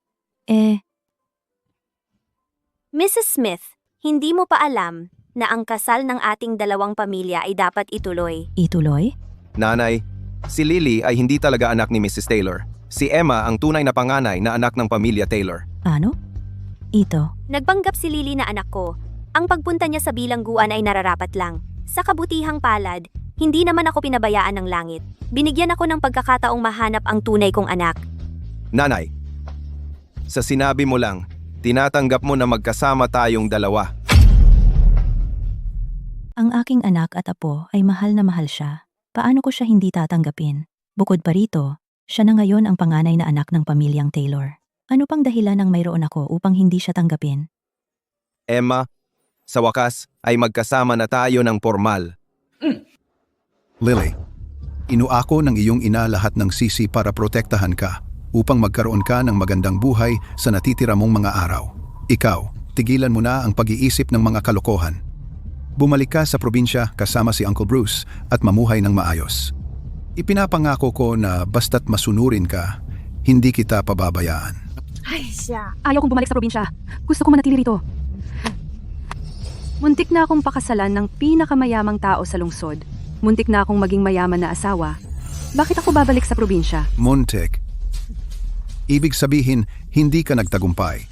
Mrs. Smith, hindi mo pa alam na ang kasal ng ating dalawang pamilya ay dapat ituloy. Ituloy? Nanay, si Lily ay hindi talaga anak ni Mrs. Taylor. Si Emma ang tunay na panganay na anak ng pamilya Taylor. Ano? Ito. Nagpanggap si Lily na anak ko. Ang pagpunta niya sa bilangguan ay nararapat lang. Sa kabutihang palad, hindi naman ako pinabayaan ng langit. Binigyan ako ng pagkakataong mahanap ang tunay kong anak. Nanay, Sa sinabi mo lang, tinatanggap mo na magkasama tayong dalawa. Ang aking anak at apo ay mahal na mahal siya. Paano ko siya hindi tatanggapin? Bukod pa rito, siya na ngayon ang panganay na anak ng pamilyang Taylor. Ano pang dahilan ang mayroon ako upang hindi siya tanggapin? Emma, sa wakas ay magkasama na tayo ng formal. Lily, inuako ng iyong ina lahat ng sisi para protektahan ka upang magkaroon ka ng magandang buhay sa natitira mong mga araw. Ikaw, tigilan mo na ang pag-iisip ng mga kalokohan. Bumalik ka sa probinsya kasama si Uncle Bruce at mamuhay ng maayos. Ipinapangako ko na basta't masunurin ka, hindi kita pababayaan. Ayaw kong bumalik sa probinsya. Gusto ko manatili rito. Muntik na akong pakasalan ng pinakamayamang tao sa lungsod. Muntik na akong maging mayaman na asawa. Bakit ako babalik sa probinsya? Muntik. Ibig sabihin, hindi ka nagtagumpay.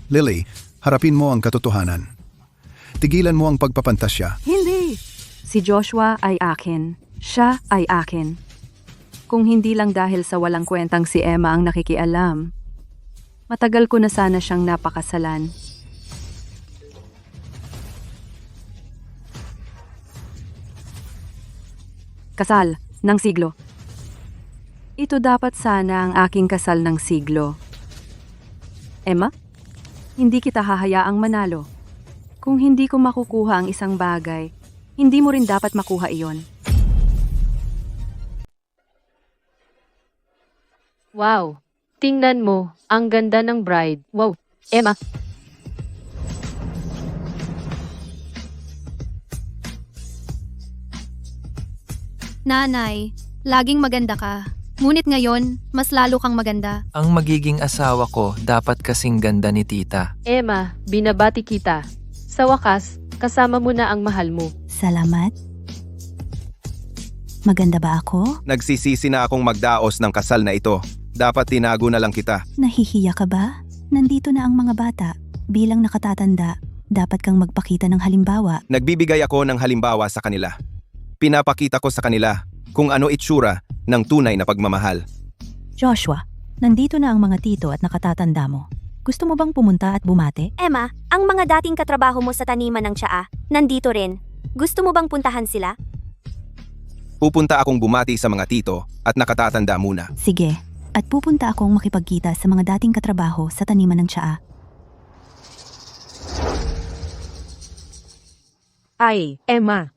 Lily, harapin mo ang katotohanan. Tigilan mo ang pagpapantasya. Hindi! Si Joshua ay akin. Siya ay akin. Kung hindi lang dahil sa walang kwentang si Emma ang nakikialam, matagal ko na sana siyang napakasalan. Kasal ng siglo. Ito dapat sana ang aking kasal ng siglo. Emma, hindi kita hahayaang manalo. Kung hindi ko makukuha ang isang bagay, hindi mo rin dapat makuha iyon. Wow! Tingnan mo, ang ganda ng bride. Wow! Emma! Nanay, laging maganda ka. Ngunit ngayon, mas lalo kang maganda. Ang magiging asawa ko dapat kasing ganda ni tita. Emma, binabati kita. Sa wakas, kasama mo na ang mahal mo. Salamat. Maganda ba ako? Nagsisisi na akong magdaos ng kasal na ito. Dapat tinago na lang kita. Nahihiya ka ba? Nandito na ang mga bata. Bilang nakatatanda, dapat kang magpakita ng halimbawa. Nagbibigay ako ng halimbawa sa kanila. Pinapakita ko sa kanila kung ano itsura ng tunay na pagmamahal. Joshua, nandito na ang mga tito at nakatatanda mo. Gusto mo bang pumunta at bumate? Emma, ang mga dating katrabaho mo sa taniman ng tsaa, nandito rin. Gusto mo bang puntahan sila? Pupunta akong bumati sa mga tito at nakatatanda muna. Sige, at pupunta akong makipagkita sa mga dating katrabaho sa taniman ng tsaa. Ay, Emma.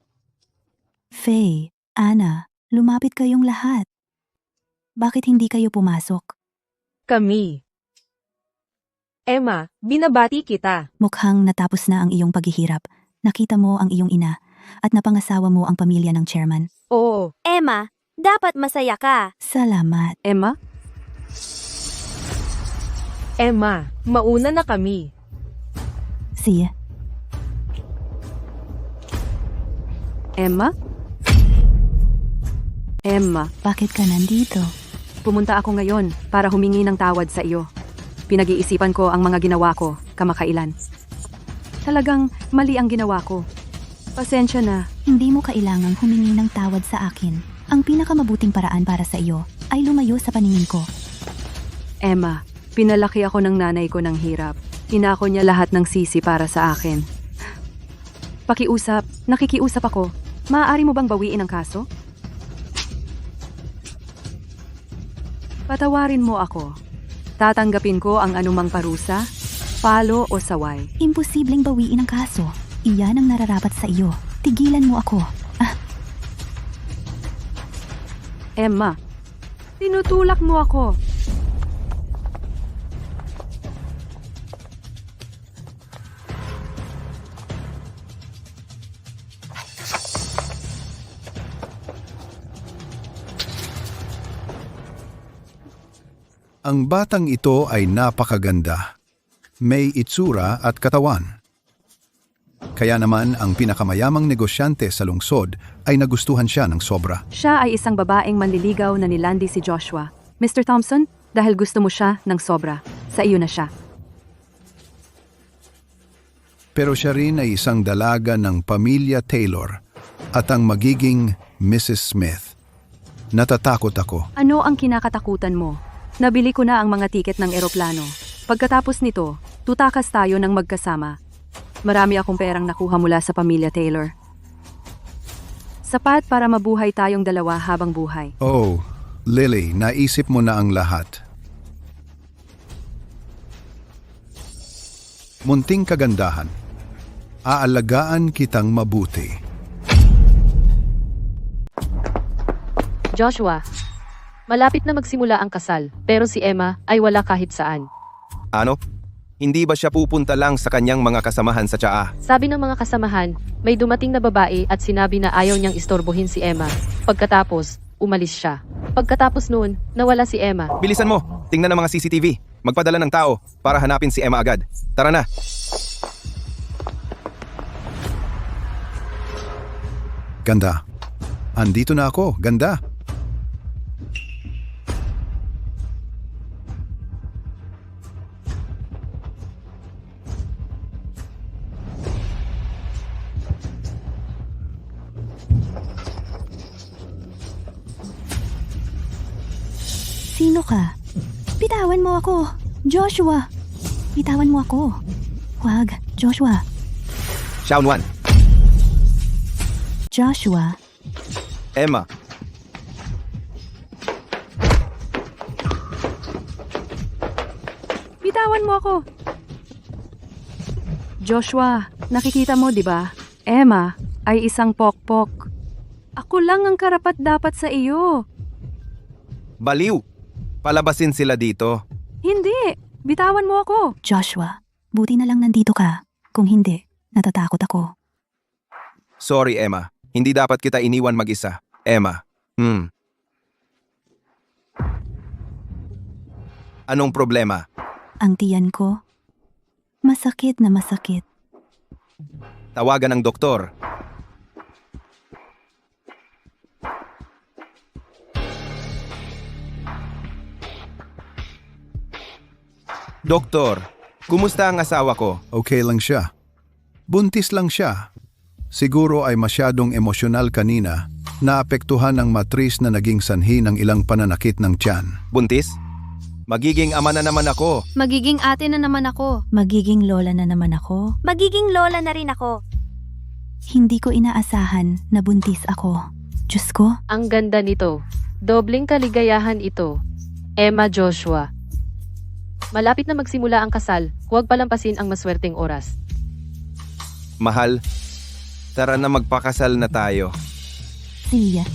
Faye, Anna, lumapit kayong lahat. Bakit hindi kayo pumasok? Kami. Emma, binabati kita. Mukhang natapos na ang iyong paghihirap. Nakita mo ang iyong ina at napangasawa mo ang pamilya ng chairman. Oo. Emma, dapat masaya ka. Salamat. Emma? Emma, mauna na kami. Siya. Emma? Emma, Bakit ka nandito? pumunta ako ngayon para humingi ng tawad sa iyo. Pinag-iisipan ko ang mga ginawa ko kamakailan. Talagang mali ang ginawa ko. Pasensya na. Hindi mo kailangang humingi ng tawad sa akin. Ang pinakamabuting paraan para sa iyo ay lumayo sa paningin ko. Emma, pinalaki ako ng nanay ko ng hirap. Inako niya lahat ng sisi para sa akin. Pakiusap, nakikiusap ako. Maaari mo bang bawiin ang kaso? Patawarin mo ako. Tatanggapin ko ang anumang parusa, palo o saway. Imposibleng bawiin ang kaso. Iyan ang nararapat sa iyo. Tigilan mo ako. Emma, tinutulak mo ako. Ang batang ito ay napakaganda. May itsura at katawan. Kaya naman ang pinakamayamang negosyante sa lungsod ay nagustuhan siya ng sobra. Siya ay isang babaeng manliligaw na nilandi si Joshua. Mr. Thompson, dahil gusto mo siya ng sobra, sa iyo na siya. Pero siya rin ay isang dalaga ng pamilya Taylor at ang magiging Mrs. Smith. Natatakot ako. Ano ang kinakatakutan mo? Nabili ko na ang mga tiket ng eroplano. Pagkatapos nito, tutakas tayo ng magkasama. Marami akong perang nakuha mula sa pamilya Taylor. Sapat para mabuhay tayong dalawa habang buhay. Oh, Lily, naisip mo na ang lahat. Munting kagandahan. Aalagaan kitang mabuti. Joshua, malapit na magsimula ang kasal, pero si Emma ay wala kahit saan. Ano? Hindi ba siya pupunta lang sa kanyang mga kasamahan sa tsaa? Sabi ng mga kasamahan, may dumating na babae at sinabi na ayaw niyang istorbohin si Emma. Pagkatapos, umalis siya. Pagkatapos noon, nawala si Emma. Bilisan mo! Tingnan ang mga CCTV. Magpadala ng tao para hanapin si Emma agad. Tara na! Ganda. Andito na ako. Ganda. Sino ka? Bitawan mo ako! Joshua! Bitawan mo ako! Huwag, Joshua! Shaunwan! Joshua! Emma! Bitawan mo ako! Joshua, nakikita mo, di ba? Emma ay isang pokpok. Ako lang ang karapat-dapat sa iyo. Baliw! Palabasin sila dito. Hindi! Bitawan mo ako! Joshua, buti na lang nandito ka. Kung hindi, natatakot ako. Sorry, Emma. Hindi dapat kita iniwan mag-isa. Emma. Anong problema? Ang tiyan ko, masakit na masakit. Tawagan ng doktor. Doktor, kumusta ang asawa ko? Okay lang siya. Buntis lang siya. Siguro ay masyadong emosyonal kanina, naapektuhan ang matris na naging sanhi ng ilang pananakit ng tiyan. Buntis? Magiging ama na naman ako. Magiging ate na naman ako. Magiging lola na naman ako. Magiging lola na rin ako. Hindi ko inaasahan na buntis ako. Diyos ko, Ang ganda nito. Dobling kaligayahan ito. Emma Joshua. Malapit na magsimula ang kasal, huwag palampasin ang maswerteng oras. Mahal, tara na magpakasal na tayo. Silya,